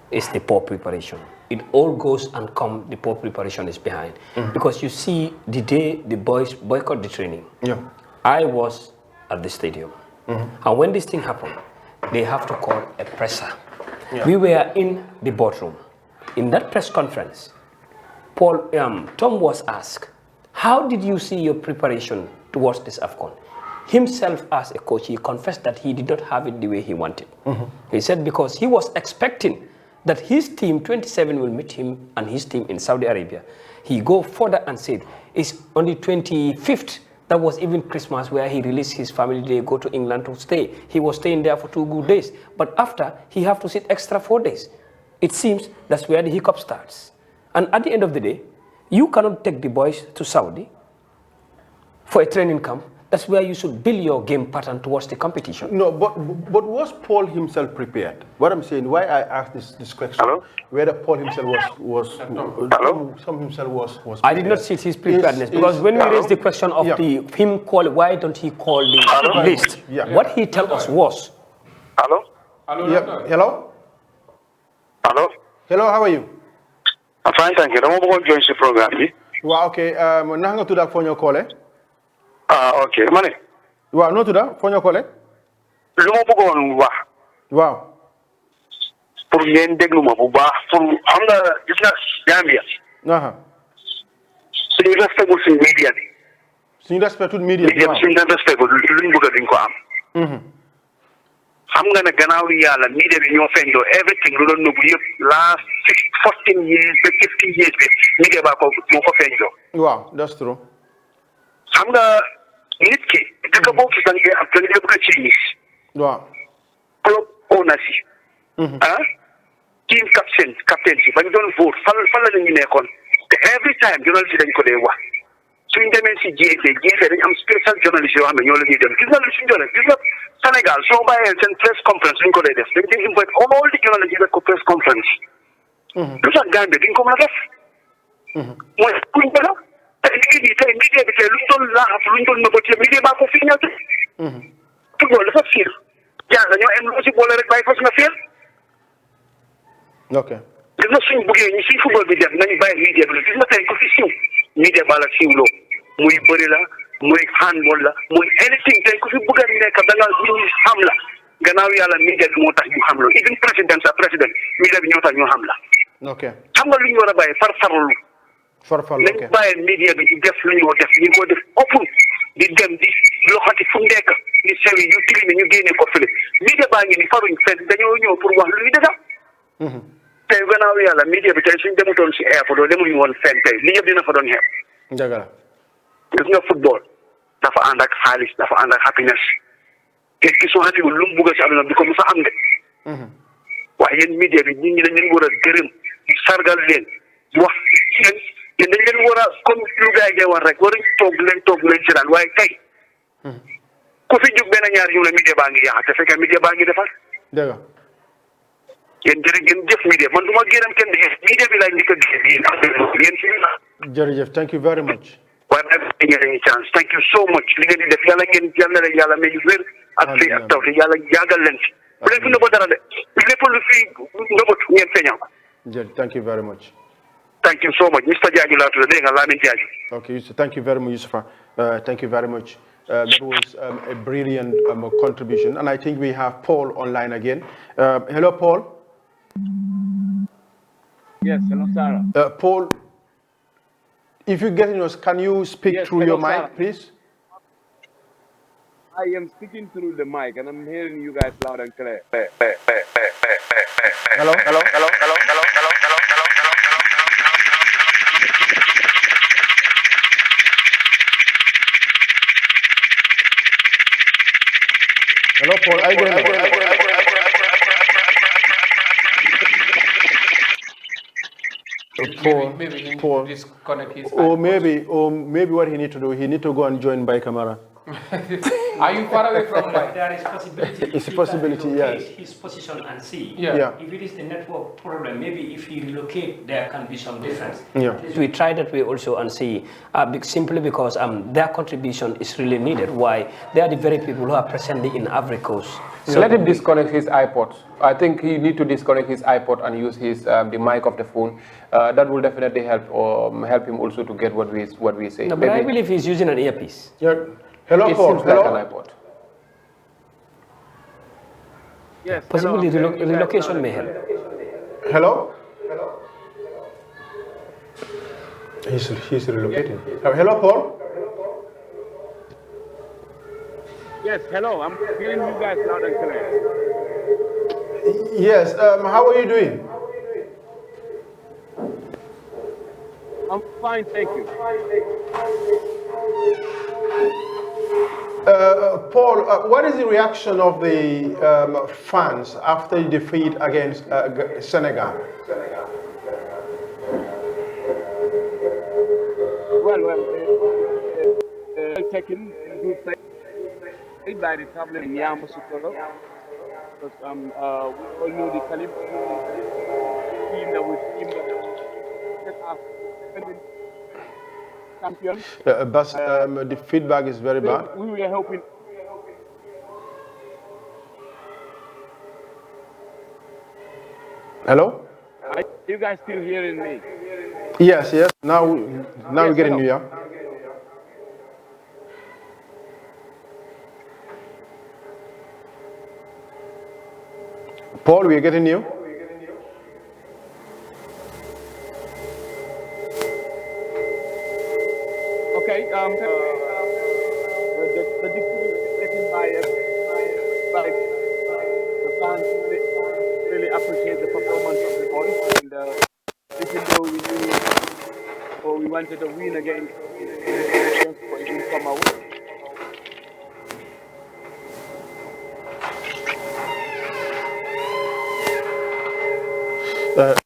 It's the poor preparation. It all goes and comes, the poor preparation is behind. Because you see, the day the boys boycott the training, I was at the stadium. And when this thing happened, they have to call a presser. We were in the boardroom. In that press conference, Tom was asked, how did you see your preparation towards this AFCON? Himself as a coach, he confessed that he did not have it the way he wanted. He said because he was expecting that his team, 27, will meet him and his team in Saudi Arabia. He go further and said, it's on the 25th, that was even Christmas, where he released his family, they go to England to stay. He was staying there for 2 good days. But after, he have to sit extra 4 days. It seems that's where the hiccup starts. And at the end of the day, you cannot take the boys to Saudi for a training camp. That's where you should build your game pattern towards the competition. No, but was Paul himself prepared? What I'm saying, why I asked this question, Hello? whether Paul himself was I did not see his preparedness because when we raised the question of him call, why don't he call the list? What he told us was. Hello? Hello? Hello? Hello? Hello, how are you? I'm fine, thank you. I'm going to join the program. Wow, okay. Nanga to that phone your call, eh? ah ok ma ne. waaw noo tudda foo ñu kole. lu ma bëggoon wax. waaw. pour ngeen déglu ma bu baax pour xam nga gis nga Gambia. suñu respecté suñu media bi. suñu respecté media bi waaw suñu respecté luñ bëgg duñ ko am. xam nga ne gannaaw yàlla media bi ñoo feeñloo everything lu doon nëbbu yëpp last 14 years ba 15 years bi media baa ko moo ko feeñloo. waaw that's true. xam nga nit ki dëkk boo gis da nga bëgg a ci waaw. club owners yi. team captain si bañ doon vote fan la ñu nekkoon te every time journaliste dañ ko dee wax suñ demee si GFA dañ am special journaliste yoo xam ne ñoo la ñuy dem gis nga lu suñ doon gis nga Sénégal soo bàyyee seen press conference luñ ko dee def dañ dee invite all the journaliste yi def ko press conference. lu tax Gambie duñ ko mën a def. mooy kuñ ko def tey tey media bi tey luñ doon laaxatu luñ doon nëbëtee media baa ko fi ñëw tey. football dafa fiir jàng ñoo am lu si boole rek bàyyi fas nga fiir. ok. gis nga suñ buggee ñi suñ football bi dem nañu bàyyi media bi la gis nga tey ku fi siiw media ba la siiwloo muy bëri la muy handball la muy anything tey ku fi bëgg a nekk da nga nit ñi xam la gannaaw yàlla media bi moo tax ñu xam la even président media bi ñoo tax ñu xam la. ok xam nga lu ñu war a bàyyi farfarlu. farfarlu ok nañ bàyyi media bi di def lu ñu def ñu ko def open di dem di loxati fu nekk di sewi yu tilimi ñu génne ko fële media baa ngi ni faruñ fenn dañoo ñëw pour wax lu ñu dëgg. tey gannaaw yàlla media bi tey suñ demutoon si airport doo demuñu woon fenn tey li yëpp dina fa doon xeeb. dëgg la. gis nga football dafa ànd ak xaalis dafa ànd ak happiness nit ki soo xatiwul lu mu bugg si àdduna bi ko musa am de. waaye yéen media bi nit ñi dañ leen war a gërëm sargal leen wax yéen dañ leen war a comme lu gars yi day war rek waruñ toog leen si daan waaye tey ku fi jug benn ñaar ñu la media baa ngi yàq te fekkee media baa ngi defar. dëgg la. yéen jëf media man du ma gërëm kenn media bi laay njëkk a gis yéen si la. jërëjëf thank you very much. waaye nag ngeen chance thank you so much li ngeen di def yàlla may ñu wér ak fii ak taw te yàlla yàggal leen si. bu leen fi nëbba dara de lépp lu fi nëbbatu ngeen feeñal ko. jërëjëf thank you very much. Thank you so much. Mr. Jaju Latu, Lamin Jaju. Okay, thank you very much, Yusufa. Thank you very much. That was a brilliant contribution. And I think we have Paul online again. Hello, Paul. Yes, hello, Sarah. Paul, if you get in us, can you speak through your mic, Sarah. please? I am speaking through the mic and I'm hearing you guys loud and clear. Hello. Hello, Paul. Are you getting Maybe he needs Paul. to disconnect his or maybe what he need to do, he need to go and join by camera. Are you far away from mic? There is possibility. It's a possibility, yes. His position and see. Yeah. If it is the network problem, maybe if he relocate, there can be some difference. Yeah. We try that way also and see, simply because their contribution is really needed. Why? They are the very people who are presently in Ivory Coast. So let him disconnect his iPod. I think he need to disconnect his iPod and use his the mic of the phone. That will definitely help him also to get what we say. No, but I believe he's using an earpiece. Yeah. Hello, It Paul. seems Hello. like an iPod. Yes, Possibly hello, I'm hearing you guys relocation loud may and help. clear. Hello. He's relocating. Hello, Paul. Yes, hello, I'm hearing you guys loud and clear. Yes. How are you doing? I'm fine, thank you. Paul, what is the reaction of the fans after the defeat against Senegal? Well, taken good play by the tablet in Yamoussoukro. Because we all know the caliber team that set up champion. But the feedback is very bad. We were hoping. Hello? Are you guys still hearing me? Yes. Now we're getting you. Yeah. Paul, we're getting you. Okay. The decision taken by the fans really appreciate the performance of the boys, and even though we knew or we wanted a win against the Egyptians, but it didn't come out.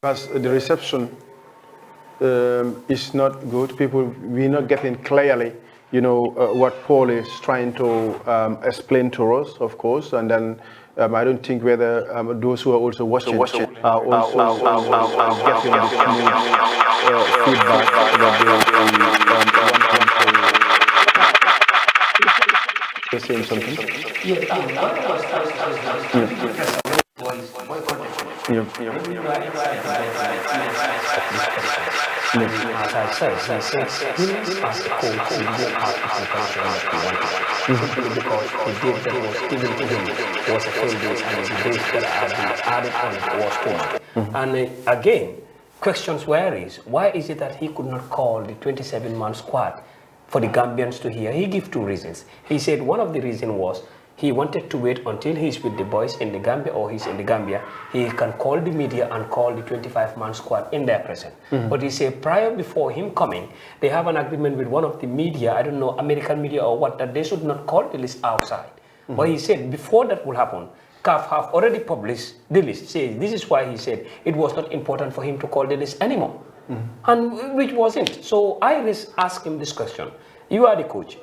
As the reception is not good. We're not getting clearly, what Paul is trying to explain to us, of course. And then I don't think whether those who are also watching are also getting the smooth feedback that they saying something. As I said, he said him as a coach he didn't have the preparation that he wanted. Simply because the date that was given to him was a full date and the dates that had been added on was poor. And again, questions were raised. Why is it that he could not call the 27-man squad for the Gambians to hear? He gave two reasons. He said one of the reasons was he wanted to wait until he's with the boys in the Gambia or he's in the Gambia. He can call the media and call the 25-man squad in their presence. But he said before him coming, they have an agreement with one of the media, I don't know, American media or what, that they should not call the list outside. But he said before that will happen, CAF have already published the list. This is why he said it was not important for him to call the list anymore. And which wasn't. So I asked him this question. You are the coach.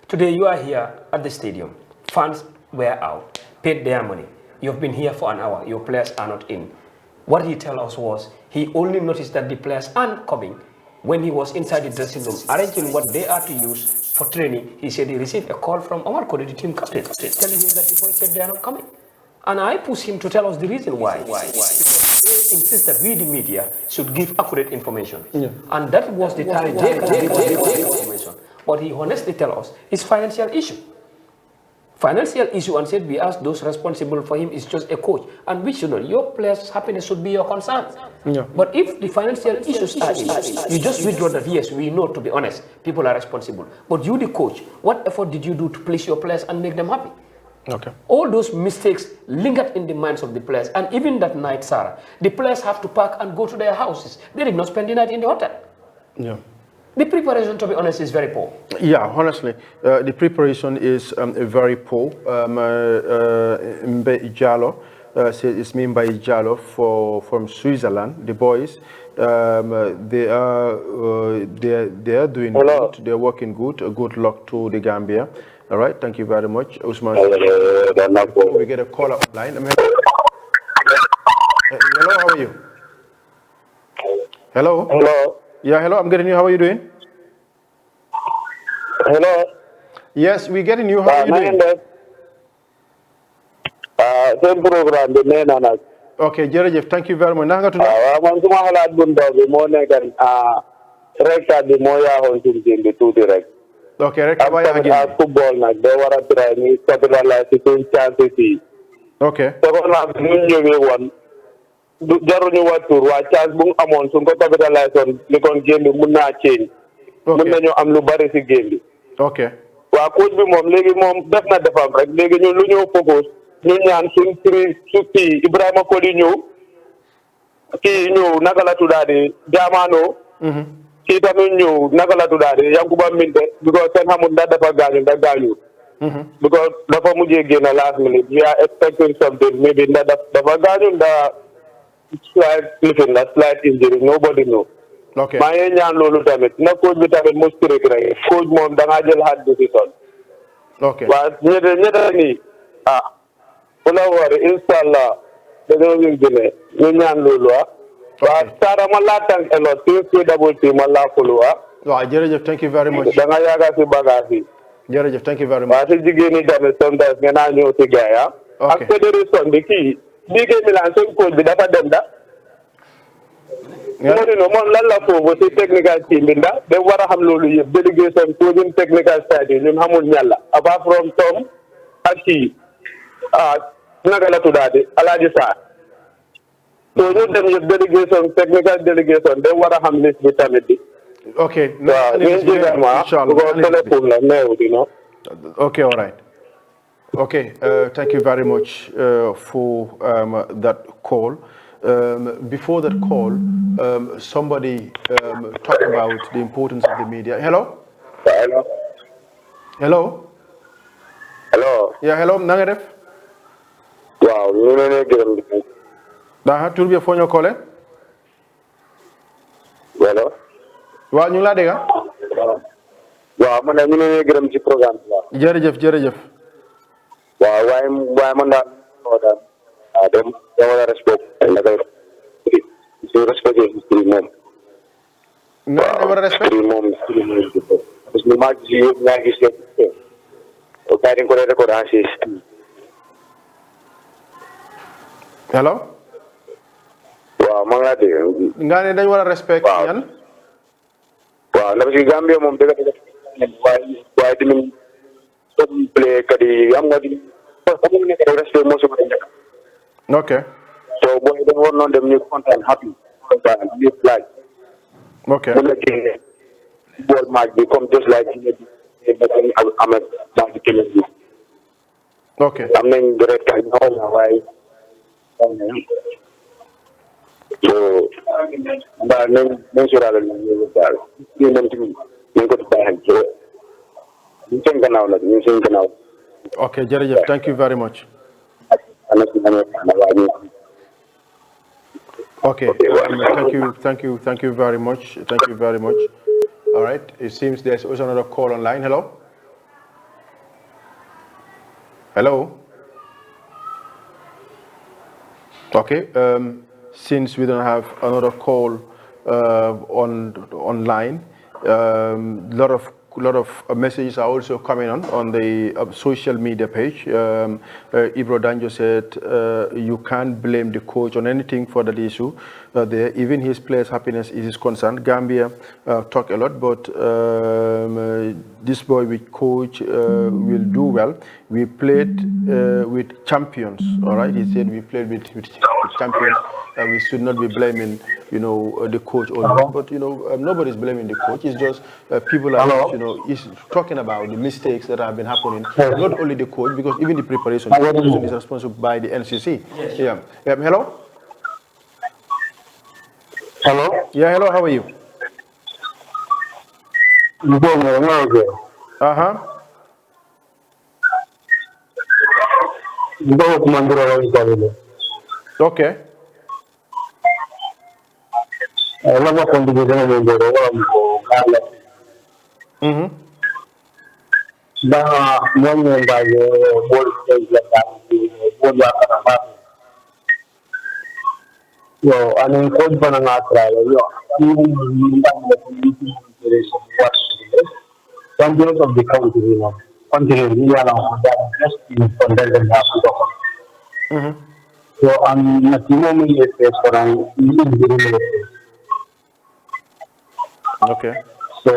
Today you are here at the stadium. Fans were out, paid their money. You've been here for an hour. Your players are not in. What he told us was he only noticed that the players aren't coming when he was inside the dressing room, arranging what they are to use for training. He said he received a call from Omar Kode, the team captain, telling him that the boys said they are not coming. And I pushed him to tell us the reason why. Because they insist that we, the media, should give accurate information. And that was the time they gave information. But he honestly tells us it's financial issue. Financial issue, and said we asked those responsible for him is just a coach, and we should know your players' happiness should be your concern. But if the financial issues are you just withdraw that. Yes, we know, to be honest, people are responsible. But you, the coach, what effort did you do to please your players and make them happy? All those mistakes lingered in the minds of the players, and even that night, Sarah, the players have to pack and go to their houses. They did not spend the night in the hotel. The preparation, to be honest, is very poor. Yeah, honestly, the preparation is very poor. Mbe Jalo, it's mean by Jalo from Switzerland. The boys, they are doing good. They are working good. Good luck to the Gambia. All right, thank you very much, Usman. We get a call up line. Hello, how are you? Hello. Hello. Yeah, hello, I'm getting you. How are you doing? Hello. Yes, we're getting you. How are you doing? Same program, the main anak. Okay, Jerejef, thank you very much. Nanga to man suma halat bunda bi mo nekan recta bi mo ya hon tum jindi tuti rek. Okay, recta ba ya again. Football nak they wara try ni capitalize ci chances yi. Okay. So na ñu ñëwé won jaru ñu watur wa chance bu amone sun ko capitalize on li kon game bi mën na change. Mën nañu am lu bari ci game bi. Okay. Wa coach bi mom légui mom def na defam rek légui ñu lu ñu focus ñu ñaan suñ ci Ibrahima Koli ñëw ki ñëw naka la tuddaade Jamano ki tamit ñëw naka la tuddaade Yankuba Minte because seen xamul ndax dafa gaañu because dafa mujjee génn last minute we are expecting something maybe ndax dafa gaañu ndax slight injury nobody know. Okay. maa ngi ñaan loolu tamit na coach bi tamit mu strict rek coach moom da ngaa jël hard decision. Okay. waa ñette nii wala wari inshallah dañoo ngi gëne ñu ñaan loolu waa Sara ma laa tànk elo ci double team ma laa fulu waaw jërëjëf thank you very much. da nga yaaga ci bagage yi jërëjëf thank you very much. waa ci jigéen ñi tamit sometimes ngeen naa ñëw ci gaay ak fédération bi kii liggéey Milan seen coach bi dafa dem da Morino moom lan la foofu ci technical team bi ndax da war a xam loolu yëpp délégation coaching technical side yi ñun xamul ñàlla apart from Tom ak kii naka la tuddaate Alaaji Sarr So ñu dem ñu delegation technical delegation they war a xam list bi tamit bi. Okay. waaw ñu ngi jégal ma bu ko téléphone la néew di no. Okay, all right. Okay, thank you very much for that call. Before that call, somebody talked about the importance of the media. Hello? Hello. Hello? Hello. Yeah, hello, na nga def? waaw ñu ngi leen gërëm di. Aha, tur bi foo ñoo kole? Hello. waaw ñu ngi laa dégg. waaw man de ñu ngi leen gërëm ci programme bi. waaw. jërëjëf jërëjëf. waaw waaye man daal waaw dem dama la respect naka su respecté history moom. nga war a respect moom parce que maa gis yëpp maa gis yëpp gars yi dañ ko dee record en history. hello. waaw maa ngi laa dégg. nga ne dañ war a respect yan. waaw ndax parce que Gambie moom dëgg dëgg waaye tamit comme play kat yi am nga di xam nga nekk rek respect moo suba njëkk. ok. so booy dafa war noonu dem ñu kontaan happy kontaan lépp laaj. ok mu nekkee bool match bi comme just like amee match bi keneen bi. ok am nañ direct kay ñoo na waaye so mbaa nañ sóoraale ñu daal ñu moom tamit nañ ko bàyyi xel ñu seen gannaaw nag ñu seen gannaaw. ok jërëjëf thank you very much. Okay, thank you very much. Thank you very much. All right, it seems there's also another call online. Hello? Hello? Okay, since we don't have another call online, lot of messages are also coming on the social media page. Ibro Danjo said you can't blame the coach on anything for that issue. There, even his players' happiness is his concern. Gambia talk a lot, but this boy with coach will do well. We played with champions. All right, he said we played with champions. We should not be blaming, the coach always. But nobody's blaming the coach. It's just people are, is talking about the mistakes that have been happening. Not only the coach, because even the preparation is responsible by the NCC. Yes. Yeah. Hello. Hello. Yeah. Hello. How are you? Okay. Champions of the country, just in contention. So I'm not Okay. So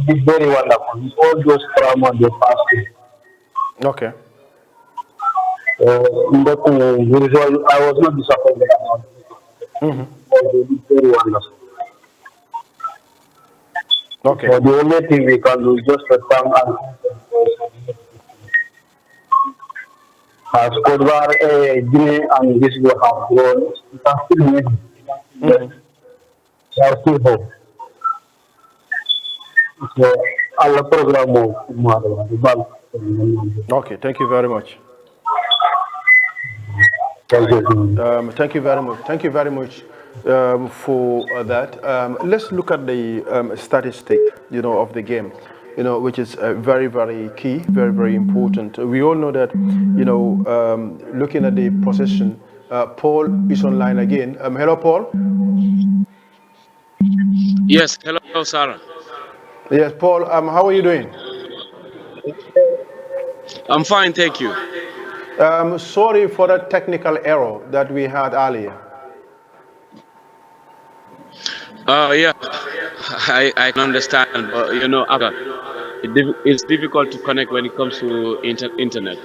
is very wonderful. All those trauma they pass through. Okay. I was not disappointed about it. They did very wonderful. Okay. So the only thing we can do is just to come and as Kodvar, Guinea and this will have grown, we can still make it. There are still hope. So, our program Okay, thank you very much. Thank you. Thank you very much. Thank you very much for that. Let's look at the statistic, of the game, which is very, very key, very, very important. We all know that, looking at the possession, Paul is online again. Hello, Paul. Yes. Hello, Sarah. Yes, Paul. How are you doing? I'm fine, thank you. Sorry for the technical error that we had earlier. Yeah, I can understand, but after it's difficult to connect when it comes to internet.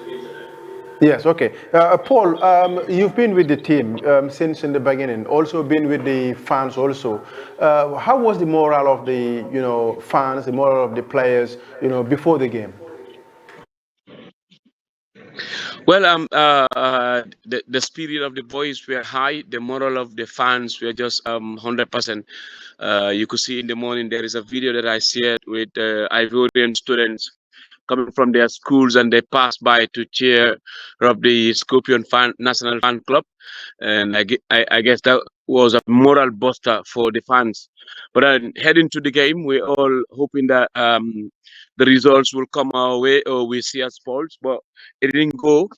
Yes, okay. Paul, you've been with the team since in the beginning, also been with the fans also. How was the morale of the, fans, the morale of the players, before the game? Well, the spirit of the boys were high. The moral of the fans were just 100%. You could see in the morning there is a video that I shared with Ivorian students coming from their schools, and they passed by to cheer up the Scorpion National Fan Club, and I guess that was a moral booster for the fans. But heading to the game, we're all hoping that the results will come our way or we see us false, but it didn't go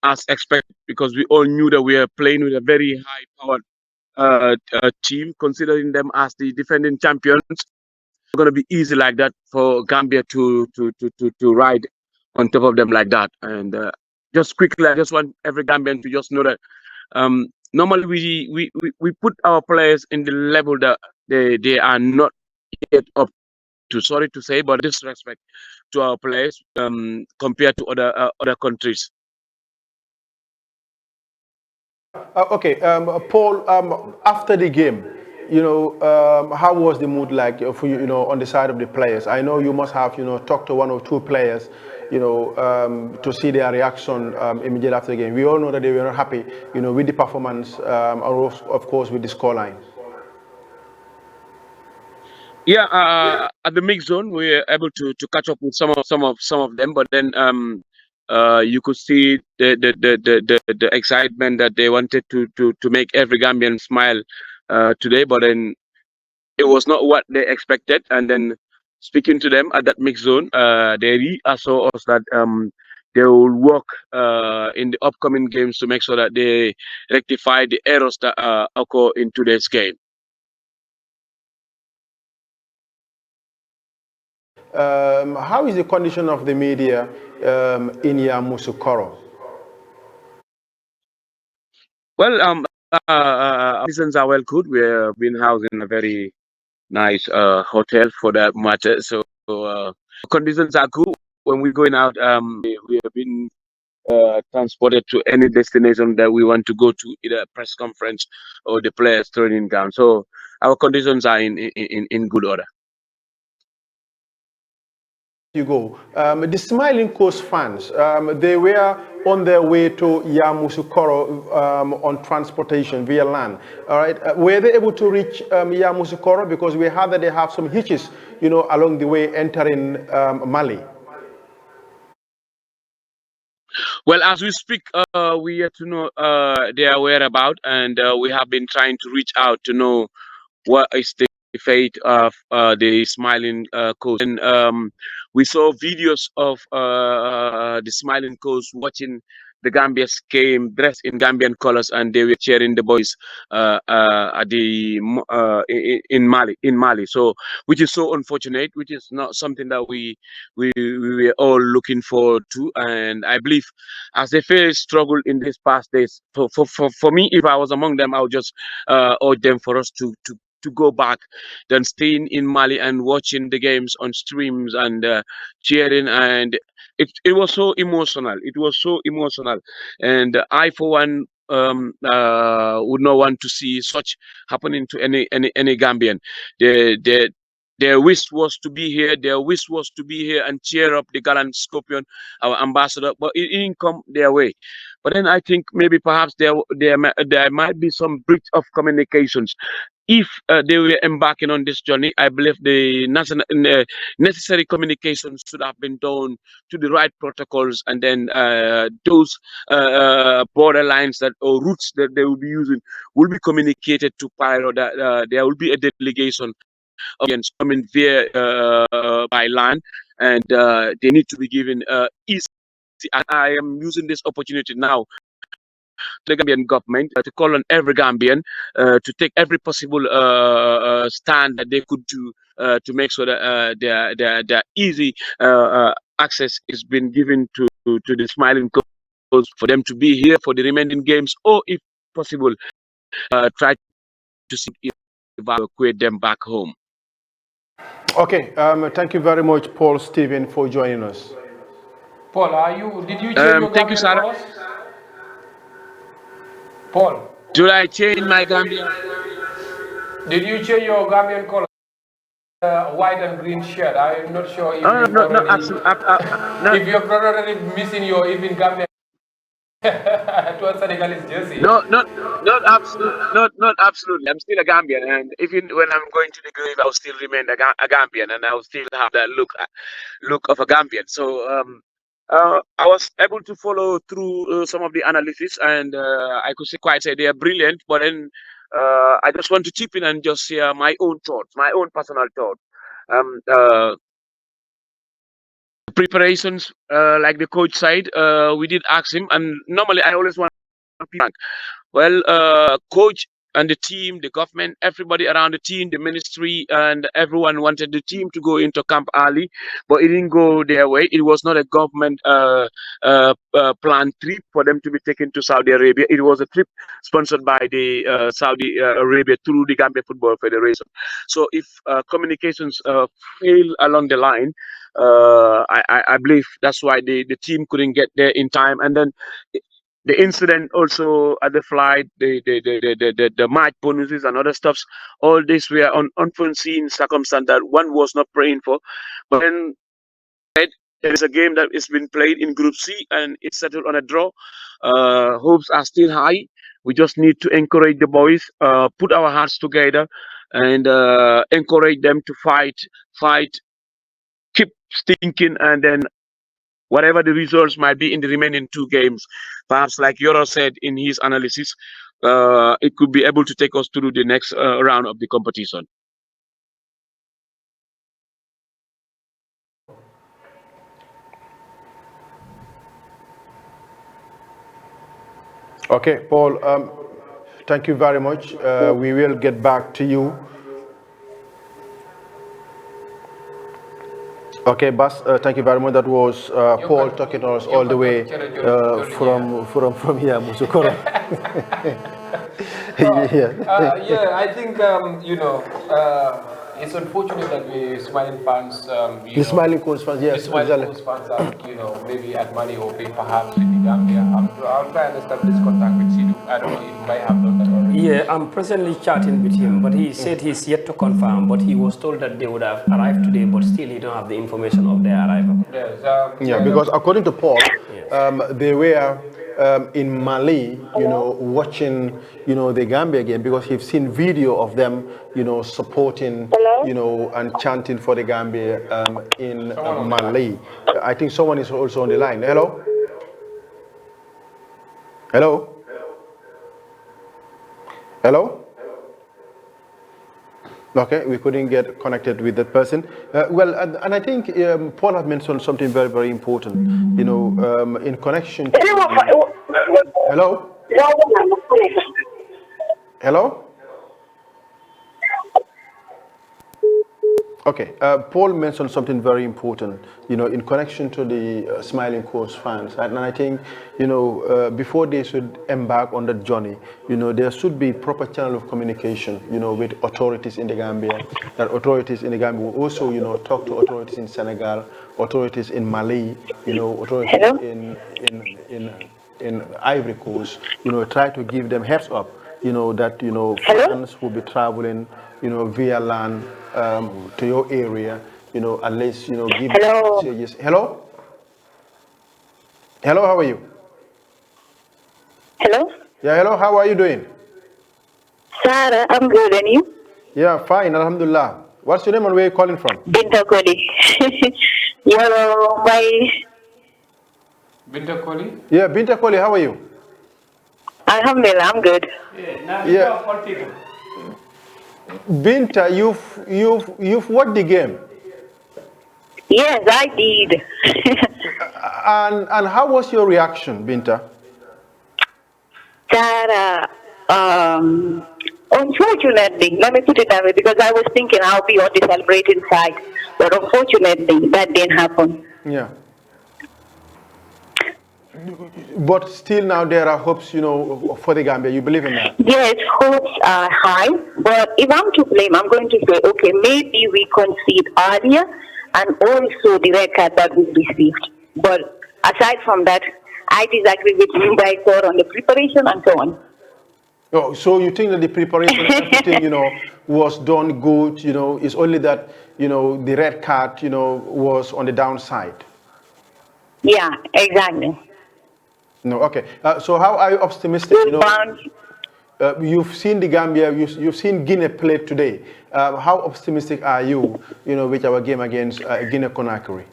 as expected because we all knew that we are playing with a very high powered team, considering them as the defending champions. Going to be easy like that for Gambia to ride on top of them like that. And just quickly, I just want every Gambian to just know that normally we put our players in the level that they are not yet up to. Sorry to say, but disrespect to our players compared to other countries. Okay, Paul, after the game, how was the mood like for you, on the side of the players? I know you must have, talked to one or two players, to see their reaction immediately after the game. We all know that they were not happy, with the performance, or of course with the scoreline. Yeah, at the mix zone, we were able to catch up with some of them, but then you could see the excitement that they wanted to make every Gambian smile today, but then it was not what they expected. And then speaking to them at that mix zone, they reassured us that they will work in the upcoming games to make sure that they rectify the errors that occur in today's game. How is the condition of the media in Yamoussoukro? Well, conditions are well good. We've been housed in a very nice hotel for that matter. So conditions are good. When we're going out, we have been transported to any destination that we want to go to, either a press conference or the players training ground. So our conditions are in good order. You go. The Smiling Coast fans, they were on their way to Yamoussoukro on transportation via land. All right. Were they able to reach Yamoussoukro? Because we heard that they have some hitches, along the way entering Mali. Well, as we speak, we yet to know their whereabouts, and we have been trying to reach out to know what is the fate of the Smiling Coast. And we saw videos of the Smiling Coast watching the Gambia's game dressed in Gambian colors, and they were cheering the boys at in Mali. So, which is so unfortunate, which is not something that we were all looking forward to. And I believe, as they face struggle in these past days, for me, if I was among them, I would just urge them for us to go back than staying in Mali and watching the games on streams and cheering. And it was so emotional. It was so emotional. And I, for one, would not want to see such happening to any Gambian. Their wish was to be here. Their wish was to be here and cheer up the gallant Scorpion, our ambassador. But it didn't come their way. But then I think maybe perhaps there might be some breach of communications. If they were embarking on this journey, I believe the necessary communications should have been done to the right protocols, and then those borderlines that or routes that they will be using will be communicated to Pyro. That there will be a delegation of Gambians coming via by land, and they need to be given easy. And I am using this opportunity now the Gambian government to call on every Gambian to take every possible stand that they could do to make sure that their easy access is been given to the Smiling Coast for them to be here for the remaining games, or if possible, try to see evacuate them back home. Okay, thank you very much, Paul Stephen, for joining us. Paul, did you change your Thank you, Gambian Sarah. colors? Paul, Should I change my Gambia? did you change your Gambian colors? White and green shirt. I'm not sure if you've No, no, already, absolutely, no, if you're already missing your even Gambian to a Senegalese jersey. not absolutely. I'm still a Gambian, and even when I'm going to the grave, I'll still remain a Gambian, and I'll still have that look of a Gambian. So I was able to follow through some of the analysis, and I could quite say they are brilliant. But then I just want to chip in and just share my own thoughts, my own personal thoughts. Um, uh, Preparations, like the coach side, we did ask him, and normally I always want to be frank. Well, coach and the team, the government, everybody around the team, the ministry, and everyone wanted the team to go into camp early, but it didn't go their way. It was not a government planned trip for them to be taken to Saudi Arabia. It was a trip sponsored by the Saudi Arabia through the Gambia Football Federation. So if communications fail along the line, I believe that's why the team couldn't get there in time. And then the incident also at the flight, the match bonuses and other stuffs, all this were unforeseen circumstance that one was not praying for. But then there is a game that is been played in Group C and it's settled on a draw. Hopes are still high. We just need to encourage the boys, put our hearts together, and encourage them to fight, keep thinking, and then whatever the results might be in the remaining two games, perhaps like Yoro said in his analysis, it could be able to take us through the next round of the competition. Okay, Paul, thank you very much. We will get back to you. Okay, Bas, thank you very much. That was Paul talking to us all the way from here, Musukoro. Yeah, I think it's unfortunate that we Smiling fans, the Smiling Coast fans, yes, the Smiling Coast fans are, maybe at money or pay perhaps in the Gambia. I'll try and establish contact with Sidu. I don't know if you might have done that already. Yeah, I'm presently chatting with him, but he said he's yet to confirm, but he was told that they would have arrived today, but still he don't have the information of their arrival. Yes, because according to Paul, they were in Mali, watching, the Gambia game, because he's seen video of them, supporting, and chanting for the Gambia in Mali. I think someone is also on the line. Hello? Hello? Hello? Okay, we couldn't get connected with that person. Well, and I think Paul had mentioned something very, very important, in connection to... Hello? Hello? Okay, Paul mentioned something very important, in connection to the Smiling Coast fans. And I think, before they should embark on that journey, there should be proper channel of communication, with authorities in the Gambia. That authorities in the Gambia will also, talk to authorities in Senegal, authorities in Mali, authorities in Ivory Coast, try to give them heads up, that, fans will be traveling, via land to your area, unless, give messages. Hello? Hello, how are you? Hello? Yeah, hello, how are you doing? Sarah, I'm good, and you? Yeah, fine, alhamdulillah. What's your name and where are you calling from? Binta Koli. Hello, my... Binta Koli? Yeah, Binta Koli, how are you? Alhamdulillah, I'm good. Yeah. Binta, you've watched the game? Yes, I did. And how was your reaction, Binta? Sarah, unfortunately, let me put it that way, because I was thinking I'll be on the celebrating side, but unfortunately, that didn't happen. Yeah. but still now there are hopes, for the Gambia. You believe in that? Yes, hopes are high, but if I'm to blame, I'm going to say, okay, maybe we concede earlier and also the red card that we received. But aside from that, I disagree with Mumbai Core on the preparation and so on. Oh, so you think that the preparation, everything, was done good, it's only that, the red card, was on the downside. Yeah, exactly. No, okay. So how are you optimistic? You've seen the Gambia, you've seen Guinea play today. How optimistic are you, with our game against Guinea-Conakry?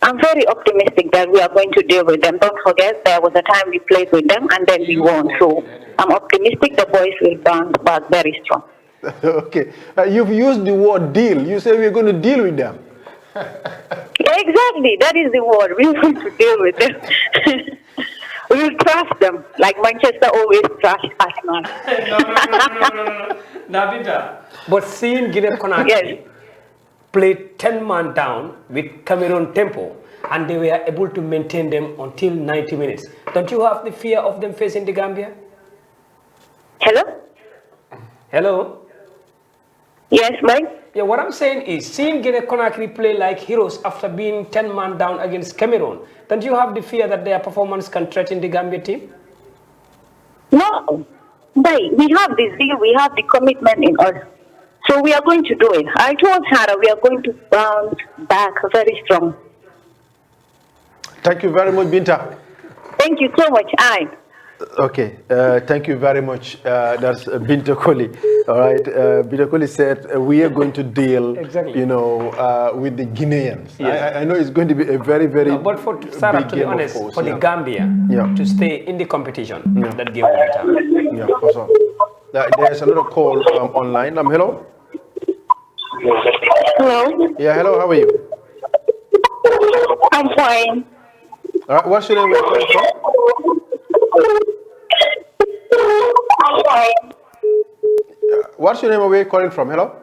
I'm very optimistic that we are going to deal with them. Don't forget, there was a time we played with them and then we won. So I'm optimistic the boys will bounce back very strong. Okay. You've used the word deal. You say we're going to deal with them. Exactly. That is the word. We're going to deal with them. We will trust them, like Manchester always trusts Arsenal. No. Navita. But seeing Guinea-Conakry play 10-man down with Cameroon tempo, and they were able to maintain them until 90 minutes. Don't you have the fear of them facing the Gambia? Hello? Hello? Yes, Mike? Yeah, what I'm saying is, seeing Guinea-Conakry play like heroes after being 10-man down against Cameroon, don't you have the fear that their performance can threaten the Gambia team? No. But we have the zeal, we have the commitment in us. So we are going to do it. I told Sarah we are going to bounce back very strong. Thank you very much, Binta. Thank you so much, Okay, thank you very much. That's Binta Koli. All right, Binta Koli said we are going to deal, with the Guineans. Yes. I know it's going to be a very, very. No, but for Sarah, to be honest, for the Gambia to stay in the competition, that game will matter. Yeah, awesome. There's another call online. Hello. Hello. Yeah, hello. How are you? I'm fine. All right, what's your name? Where are you calling from? I'm fine. What's your name? Where are you calling from? Hello.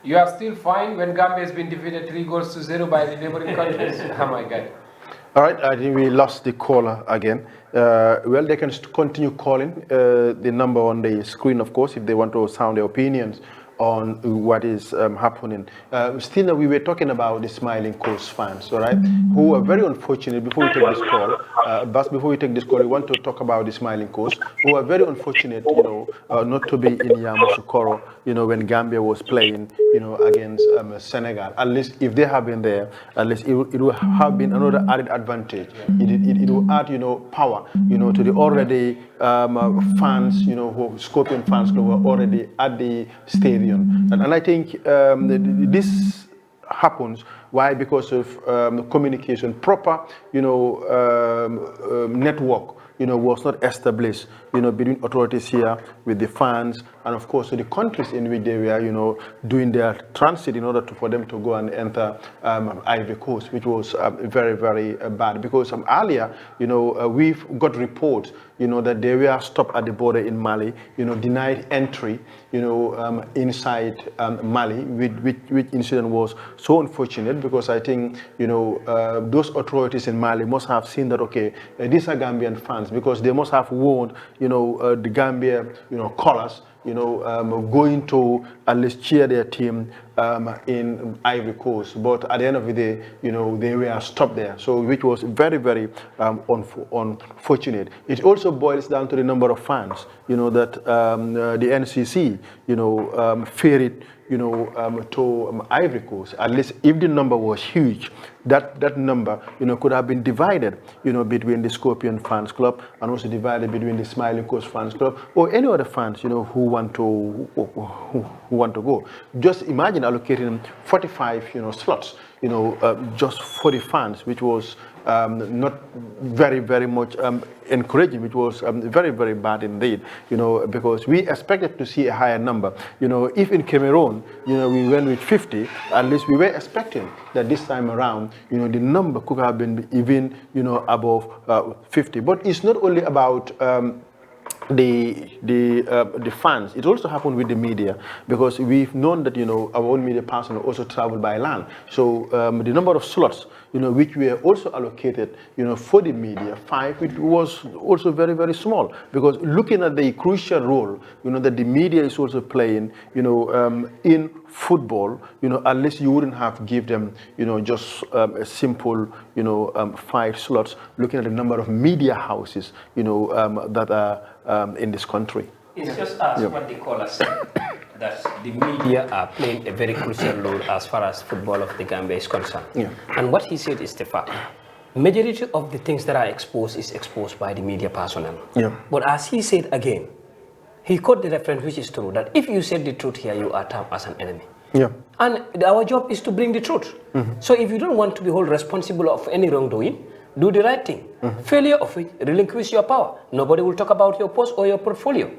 You are still fine when Gambia has been defeated 3-0 by the neighboring countries? Oh my God. All right, I think we lost the caller again. Well, they can continue calling the number on the screen, of course, if they want to sound their opinions on what is happening. Still, we were talking about the Smiling Coast fans, all right, who are very unfortunate. Before we take this call, but before we take this call, we want to talk about the Smiling Coast, who are very unfortunate, not to be in Yamoussoukro, when Gambia was playing, against Senegal. At least if they have been there, at least it will have been another added advantage. It will add, power, to the already fans, Scorpion fans who were already at the stadium. And I think this happens. Why? Because of communication, proper, network, was not established, between authorities here with the fans and, of course, the countries in which they were, doing their transit in order for them to go and enter Ivory Coast, which was very, very bad. Because earlier, we've got reports, that they were stopped at the border in Mali, denied entry, inside Mali, which incident was so unfortunate because I think, those authorities in Mali must have seen that, okay, these are Gambian fans because they must have warned, the Gambia, colors, going to at least cheer their team in Ivory Coast. But at the end of the day, they were stopped there. So which was very, very unfortunate. It also boils down to the number of fans, that the NCC, ferried, to Ivory Coast. At least if the number was huge, that number, could have been divided, between the Scorpion Fans Club and also divided between the Smiling Coast Fans Club or any other fans, who want to go. Just imagine allocating 45, slots, just for the fans, which was not very, very much encouraging, which was very, very bad indeed, because we expected to see a higher number. If in Cameroon, we went with 50, at least we were expecting that this time around, the number could have been even, above 50. But it's not only about the fans. It also happened with the media because we've known that our own media personnel also travel by land. So the number of slots which were also allocated for the media, 5, it was also very, very small, because looking at the crucial role that the media is also playing in football, at least you wouldn't have give them just a simple 5 slots, looking at the number of media houses that are in this country. It's just as what they call us that the media are playing a very crucial role as far as football of the Gambia is concerned. Yeah. And what he said is the fact. Majority of the things that are exposed is exposed by the media personnel. Yeah. But as he said again, he quoted the reference, which is true, that if you said the truth here, you are termed as an enemy. Yeah. And our job is to bring the truth. So if you don't want to be held responsible of any wrongdoing, do the right thing. Failure of it, relinquish your power. Nobody will talk about your post or your portfolio.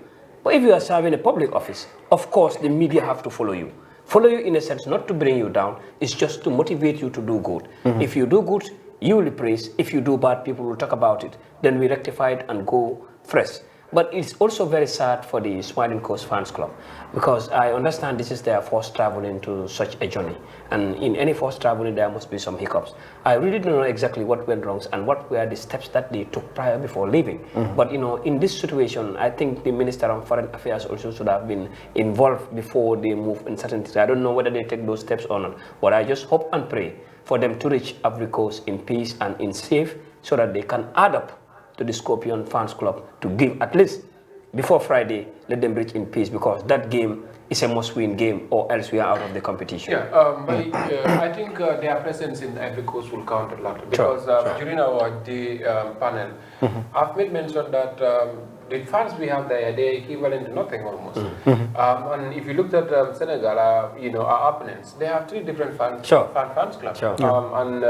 But if you are serving a public office, of course the media have to follow you. Follow you in a sense, not to bring you down, it's just to motivate you to do good. If you do good, you will be praised. If you do bad, people will talk about it. Then we rectify it and go fresh. But it's also very sad for the Smiling Coast Fans Club, because I understand this is their first traveling to such a journey. And in any first traveling, there must be some hiccups. I really don't know exactly what went wrong and what were the steps that they took prior before leaving. But in this situation, I think the Minister of Foreign Affairs also should have been involved before they move in certain things. I don't know whether they take those steps or not, but I just hope and pray for them to reach Ivory Coast in peace and in safe, so that they can add up to the Scorpion Fans Club to give at least before Friday. Let them reach in peace, because that game is a must-win game, or else we are out of the competition. Yeah, I think their presence in Ivory Coast will count a lot, because during our panel, I've made mention that the fans we have there, they're equivalent to nothing almost. And if you looked at Senegal, our opponents, they have 3 different fans clubs. And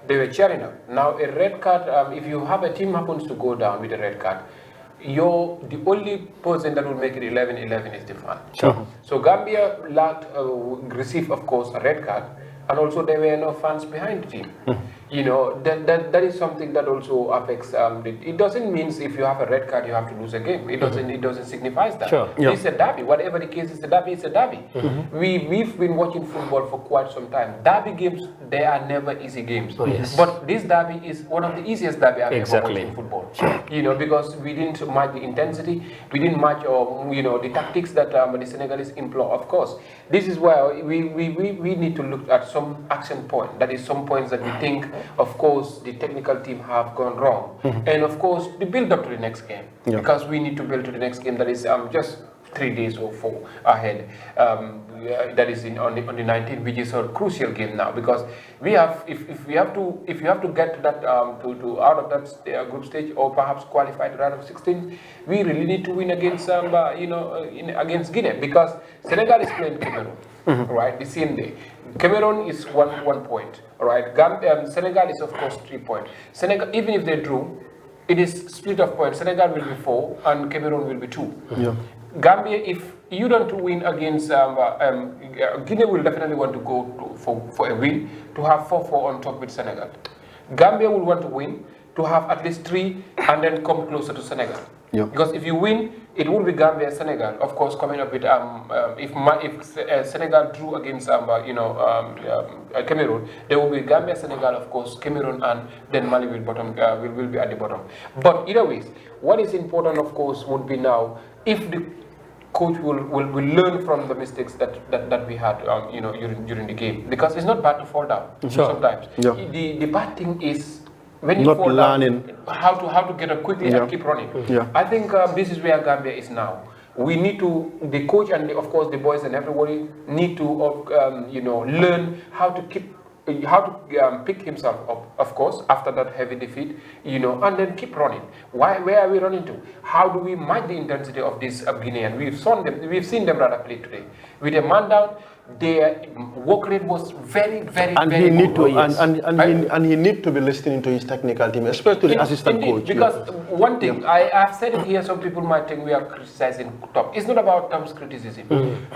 they were cheering up. Now a red card, if you have a team happens to go down with a red card, the only person that will make it 11-11 is the fan. So Gambia received, of course, a red card, and also there were no fans behind the team. That is something that also affects. It doesn't mean if you have a red card you have to lose a game. It doesn't signify that. It's a derby. Whatever the case is, the derby is a derby. We've been watching football for quite some time. Derby games, they are never easy games. But this derby is one of the easiest derby I've ever watched in football. Because we didn't match the intensity, we didn't match the tactics that the Senegalese employ. Of course, this is where we need to look at some action point. That is some points that we think, of course, the technical team have gone wrong. And of course, the build up to the next game. Because we need to build to the next game that is just 3 days or 4 ahead. That is on the 19th, which is a crucial game now, because we have if you have to get to that to out of that group stage, or perhaps qualify to round of 16, we really need to win against against Guinea, because Senegal is playing Cameroon. Right, the same day. Cameroon is one point. All right, Senegal is of course 3 points. Senegal, even if they drew, it is split of points. Senegal will be 4 and Cameroon will be 2. Gambia, if you don't win against Guinea, will definitely want to go for a win to have 4-4 on top with Senegal. Gambia will want to win to have at least 3 and then come closer to Senegal. Because if you win, it will be Gambia and Senegal. Of course, coming up with if Senegal drew against Cameroon, there will be Gambia, Senegal, of course, Cameroon, and then Mali will be at the bottom. But either ways, what is important, of course, would be now if the coach will learn from the mistakes that we had during the game, because it's not bad to fall down sometimes. The bad thing is when you fall down, how to get up quickly and keep running. I think this is where Gambia is now. We need to, the coach and of course the boys and everybody need to learn how to pick himself up, of course, after that heavy defeat, and then keep running. Where are we running to? How do we match the intensity of this Guinean? We've seen them rather play today with a man down. their work rate was very, very, and very he need good. to and he need to be listening to his technical team, especially the assistant Indeed, coach. because one thing I've said it here, some people might think we are criticizing Tom. It's not about Tom's criticism.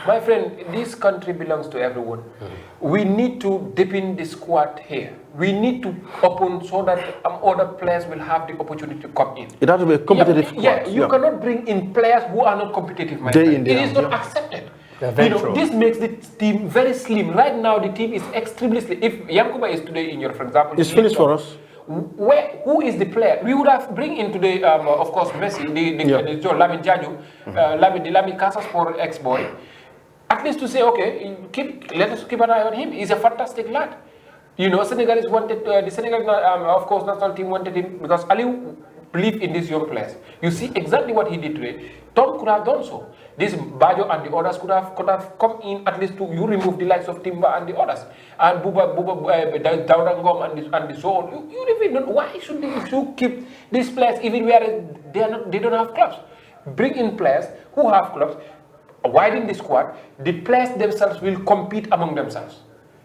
My friend, this country belongs to everyone. We need to deepen the squad here. We need to open so that other players will have the opportunity to come in. It has to be a competitive squad. Yeah, you cannot bring in players who are not competitive. My friend. It is not accepted. This makes the team very slim. Right now, the team is extremely slim. If Yankuba is today in your, for example, it's finished for us. Who is the player? We would have bring in today, of course, Messi, the Lamin Jaju, the Lamin Casasport ex-boy. At least to say, okay, let us keep an eye on him. He's a fantastic lad. Senegal is wanted. The Senegal, of course, national team wanted him because Aliou believed in these young players. You see exactly what he did today. Tom could have done so. This Bajo and the others could have come in at least to remove the likes of Timba and the others and Daudangom and the so on. You even know why should you keep these players even where they don't have clubs? Bring in players who have clubs, widen the squad. The players themselves will compete among themselves.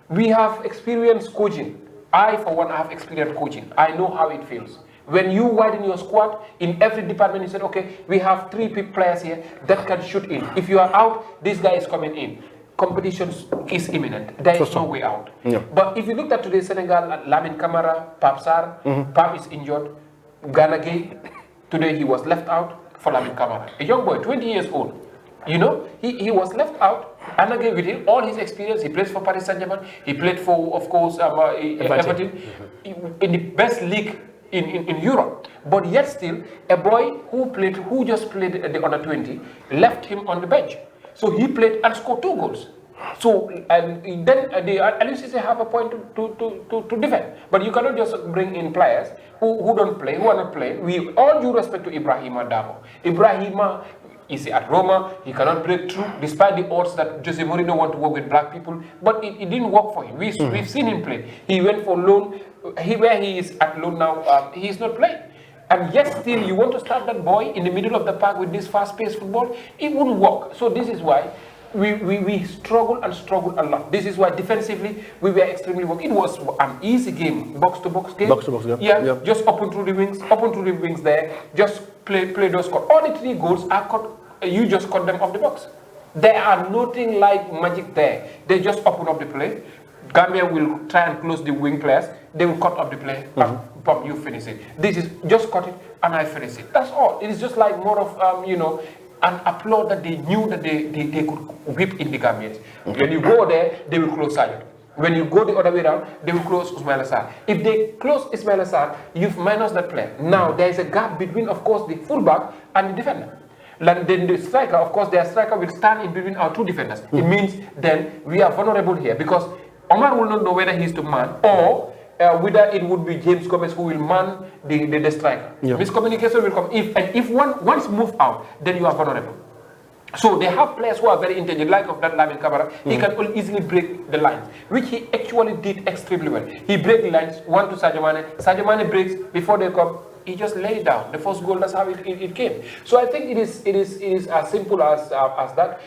We have experienced coaching. I, for one, have experienced coaching. I know how it feels. When you widen your squad, in every department, you said, okay, we have 3 players here that can shoot in. If you are out, this guy is coming in. Competition is imminent. There is no way out. Yeah. But if you look at today, Senegal, Lamine Camara, Pape Sarr, Pape is injured. Gana Gueye, today he was left out for Lamine Camara. A young boy, 20 years old. He was left out. And again, with him, all his experience, he played for Paris Saint-Germain. He played for, of course, Everton, in the best league in Europe. But yet still, a boy who just played the under 20 left him on the bench. So he played and scored 2 goals. So and then the LUCC have a point to defend. But you cannot just bring in players who don't play, who are not playing. We all due respect to Ibrahima Dabo. Ibrahima is at Roma, he cannot break through, despite the odds that Jose Mourinho want to work with black people, but it didn't work for him. We've seen him play. He went for loan, where he is at loan now, he is not playing. And yet still, you want to start that boy in the middle of the park with this fast-paced football, it wouldn't work. So this is why we struggle and struggle a lot. This is why defensively, we were extremely weak. It was an easy game, box-to-box game. Box-to-box, yeah. Just open through the wings there, just play those scores. All the 3 goals are cut. You just cut them off the box. There are nothing like magic there. They just open up the play. Gambia will try and close the wing players. They will cut up the play. Pop, you finish it. This is just cut it and I finish it. That's all. It is just like more of an applaud that they knew that they could whip in the Gambians. When you go there, they will close Sadio. When you go the other way around, they will close Ismaila Sarr. If they close Ismaila Sarr, you've minus that player. Now there is a gap between, of course, the fullback and the defender. Then the striker, of course, their striker will stand in between our 2 defenders. It means then we are vulnerable here because Omar will not know whether he is to man or whether it would be James Gomez who will man the striker. Yeah. Miscommunication will come. If once move out, then you are vulnerable. So they have players who are very intelligent, like of that Lamine Camara. He can easily break the lines, which he actually did extremely well. He break the lines, one to Sadio Mane. Sadio Mane breaks before they come. He just laid it down. The first goal, that's how it came. So I think it is as simple as that.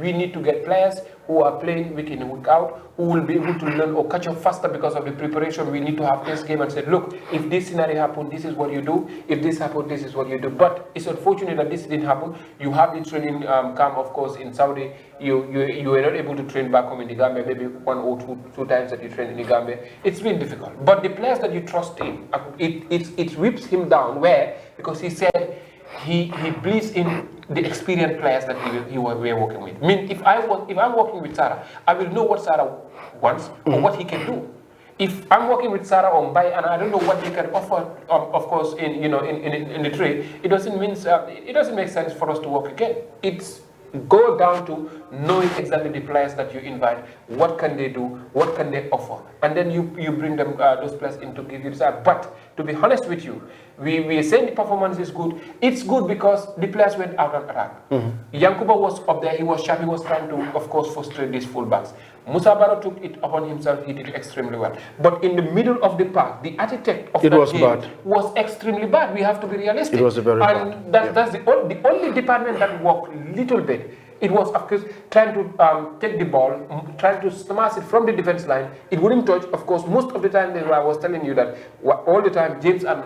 We need to get players who are playing week in and week out, who will be able to learn or catch up faster because of the preparation. We need to have this game and say, look, if this scenario happened, this is what you do. If this happened, this is what you do. But it's unfortunate that this didn't happen. You have the training camp, of course, in Saudi. You were not able to train back home in the Gambia, maybe 1 or 2 times that you train in the Gambia. It's been difficult. But the players that you trust in, it whips him down. Where? Because he said he believes in the experienced players that we were working with. I mean, if I'm working with Sarah, I will know what Sarah wants or what he can do. If I'm working with Sarah or Mbai and I don't know what they can offer, of course, in the trade, it doesn't make sense for us to work again. It's go down to knowing exactly the players that you invite, what can they do, what can they offer, and then you bring them those players in to give you the. But to be honest with you, we are saying the performance is good. It's good because the players went out on attack. Yankuba was up there, he was sharp, he was trying to, of course, frustrate these fullbacks. Musa Barrow took it upon himself, he did extremely well. But in the middle of the park, the architect of that game was extremely bad. We have to be realistic. It was very bad. And that's the only department that worked little bit. It was, of course, trying to take the ball, trying to smash it from the defense line. It wouldn't touch. Of course, most of the time, I was telling you that all the time, James and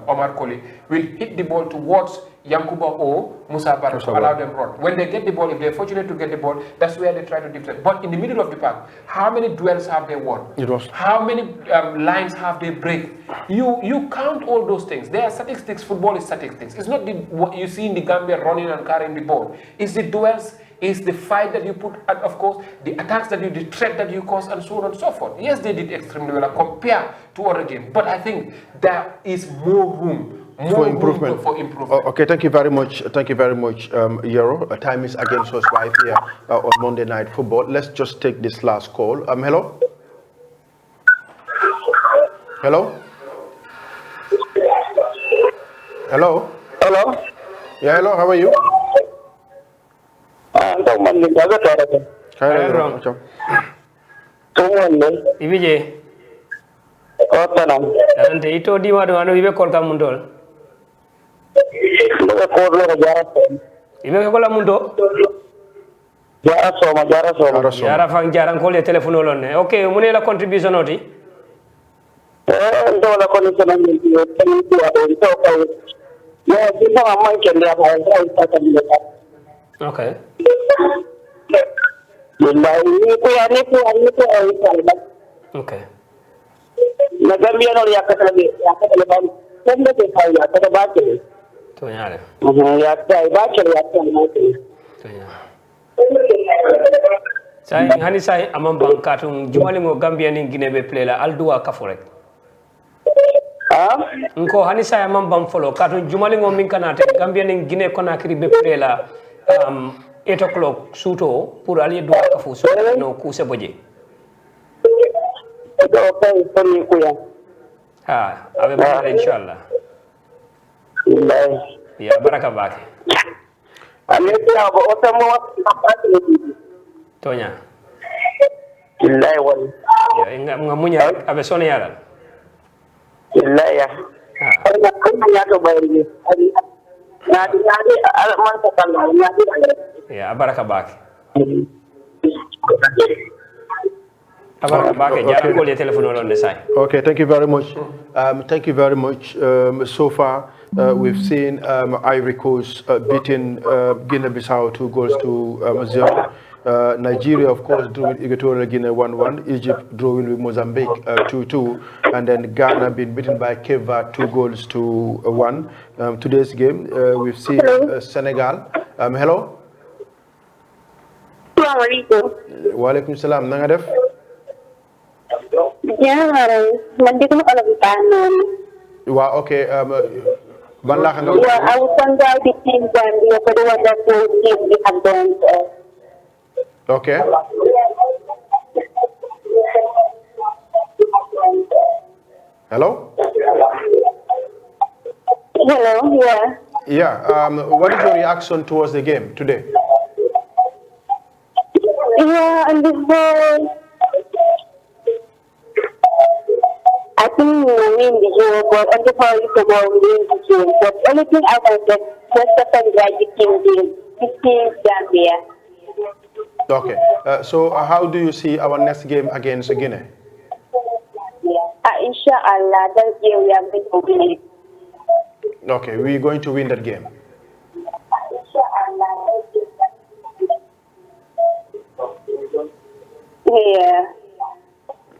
Omar Colley will hit the ball towards Yankuba or Musa Barrow to allow them run. When they get the ball, if they're fortunate to get the ball, that's where they try to defend. But in the middle of the park, how many duels have they won? How many lines have they break? You count all those things. They are statistics. Football is statistics. It's not what you see in the Gambia running and carrying the ball. It's the duels. It's the fight that you put, and of course, the attacks that you, the threat that you cause, and so on and so forth. Yes, they did extremely well compared to other games, but I think there is more room. For improvement. Okay, thank you very much. Thank you very much, Yero. Time is against us right here on Monday Night Football. Let's just take this last call. Hello? Hello? Hello? Hello? Yeah, hello, how are you? Ibije. Ante ito di wadu anu ibe kol kamundol. Ibe kola mundo. Jara fang jaran kol ya telefono lonne. Okay, mune la contribution oti. Ndo la contribution ni Okay. Okay. Na Gambia no yakata ban sanda ke kai yakata ba ke to yare ya kai ba ke to yare sai hani sai amam bankatum jumalingo Gambia ni Guinea play la alduwa kaforek nko hani sai amam bam follow katum jumalingo min kanate Gambia ni Guinea Conakry be play la 8 o'clock suto pour aller duwa kafu so no kuse boje abe bala inshallah ya baraka bake tonya illahi wal ya ngamunya abe sone yara illahi ya ya to bayri na di man ta kan ya baraka bake Okay, thank you very much. Thank you very much. So far, we've seen Ivory Coast beating Guinea-Bissau 2-0. Nigeria, of course, drew with Equatorial Guinea 1-1. Egypt drawing with Mozambique 2-2. And then Ghana being beaten by Cape Verde 2-1. Today's game, we've seen Senegal. Hello? Wa alaikum salam. Nangadef? Yeah, wow, okay. I was on the team Gambia for the wonderful team we have done. Okay. Hello? Hello, yeah. Yeah, what is your reaction towards the game today? Yeah, and this was, I think we will win the game, but on the power to go win the game. But anything I can get, just to celebrate the team, Gambia. Okay, so how do you see our next game against Guinea? Inshallah, that game we are going to win it. Okay, we're going to win that game. Yeah.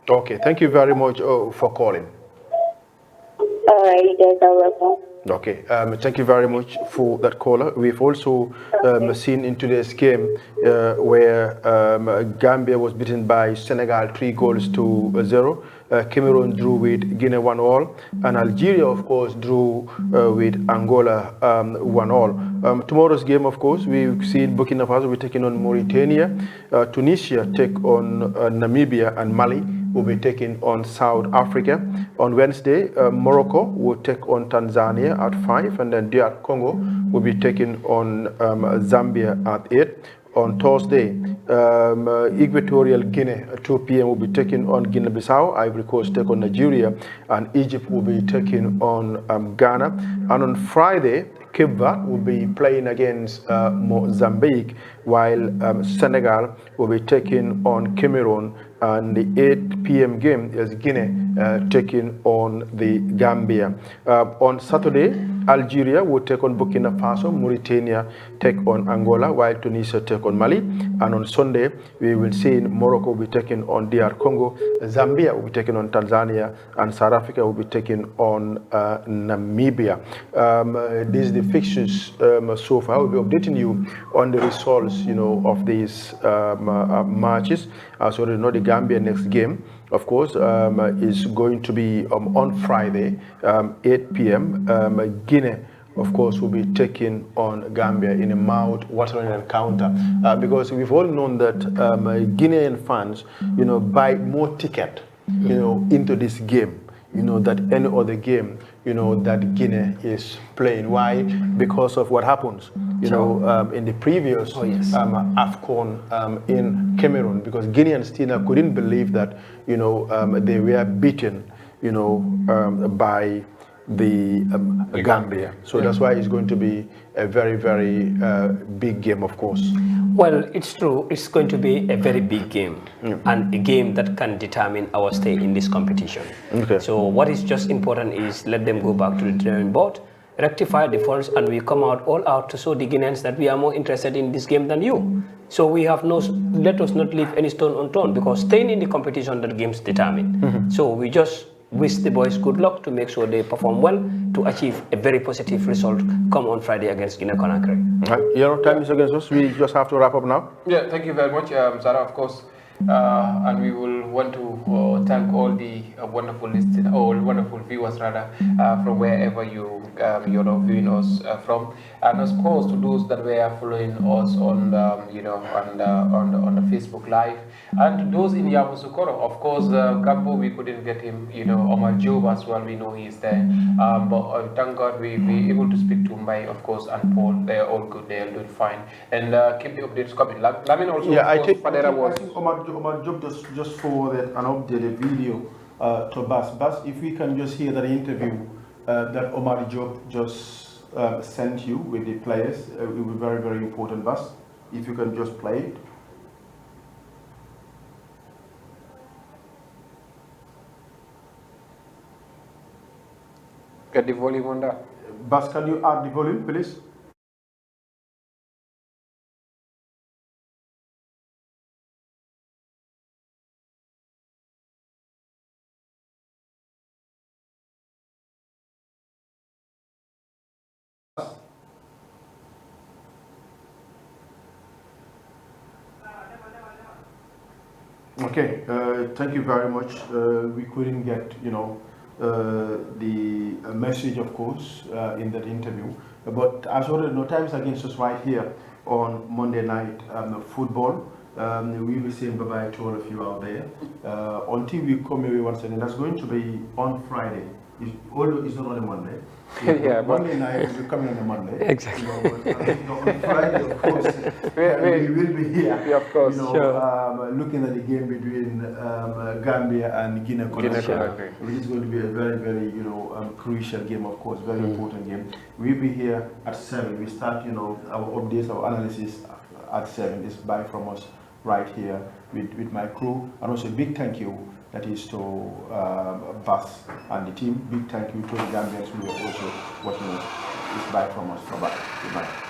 Okay, thank you very much for calling. All right, you guys are welcome. Okay, thank you very much for that caller. We've also seen in today's game where Gambia was beaten by Senegal 3-0. Cameroon drew with Guinea 1-1, and Algeria, of course, drew with Angola 1-1. Tomorrow's game, of course, we've seen Burkina Faso will be taking on Mauritania, Tunisia take on Namibia, and Mali will be taking on South Africa. On Wednesday, Morocco will take on Tanzania at 5, and then DR Congo will be taking on Zambia at 8. On Thursday, Equatorial Guinea at 2 p.m. will be taking on Guinea-Bissau, Ivory Coast take on Nigeria, and Egypt will be taking on Ghana. And on Friday, Cape Verde will be playing against Mozambique, while Senegal will be taking on Cameroon, and the 8 p.m. game is Guinea taking on the Gambia. On Saturday, Algeria will take on Burkina Faso, Mauritania take on Angola, while Tunisia take on Mali. And on Sunday, we will see Morocco will be taking on DR Congo, Zambia will be taking on Tanzania, and South Africa will be taking on Namibia. These are the fixtures so far. I will be updating you on the results, of these matches. So you know the Gambia next game, of course, is going to be on Friday, 8 p.m. Guinea, of course, will be taking on Gambia in a mouth-watering encounter, because we've all known that Guinean fans, buy more ticket, into this game, that any other game, that Guinea is playing. Why? Because of what happens, in the previous AFCON in Cameroon, because Guineans still couldn't believe that, they were beaten, by the Gambia. So that's why it's going to be a very, very big game, of course. Well, it's true. It's going to be a very big game, and a game that can determine our stay in this competition. Okay. So what is just important is let them go back to the drawing board, rectify the faults, and we come out all out to show the Guineans that we are more interested in this game than you. So we have let us not leave any stone unturned, because staying in the competition that games determine. So we just wish the boys good luck to make sure they perform well to achieve a very positive result come on Friday against Guinea-Conakry. Time is against us. We just have to wrap up now. Yeah, thank you very much, Sarah, of course. And we will want to thank all the wonderful viewers rather, from wherever you're viewing us from, and of course to those that were following us on on the Facebook Live, and to those in Yamoussoukro. Of course, Gambo, we couldn't get him, Omar Job as well. We know he's there, but thank God we able to speak to Mbai, of course, and Paul. They're all good. They're doing fine, and keep the updates coming. Lamin also. Yeah, I think Omar Job just forwarded an updated video to Bas. If we can just hear that interview that Omar Job just sent you with the players, it will be very, very important, Bas. If you can just play it. Get the volume on that. Bas, can you add the volume, please? Okay, thank you very much. We couldn't get, the message, of course, in that interview. But as already no times against us right here on Monday night football. We will be saying bye-bye to all of you out there. Until we come here once again, that's going to be on Friday. Although it's not on a Monday. Yeah, Monday night will be coming on a Monday. Exactly. On Friday, of course, we will be here. Yeah, of course. Looking at the game between Gambia and Guinea-Conakry, which is going to be a very, very, crucial game, of course, very important game. We'll be here at 7. We start, our updates, our analysis at 7. This bye from us right here with my crew, and also a big thank you that is to Bas and the team. Big thank you to the Gambians who are also watching us. It's bye from us. Bye-bye. Goodbye.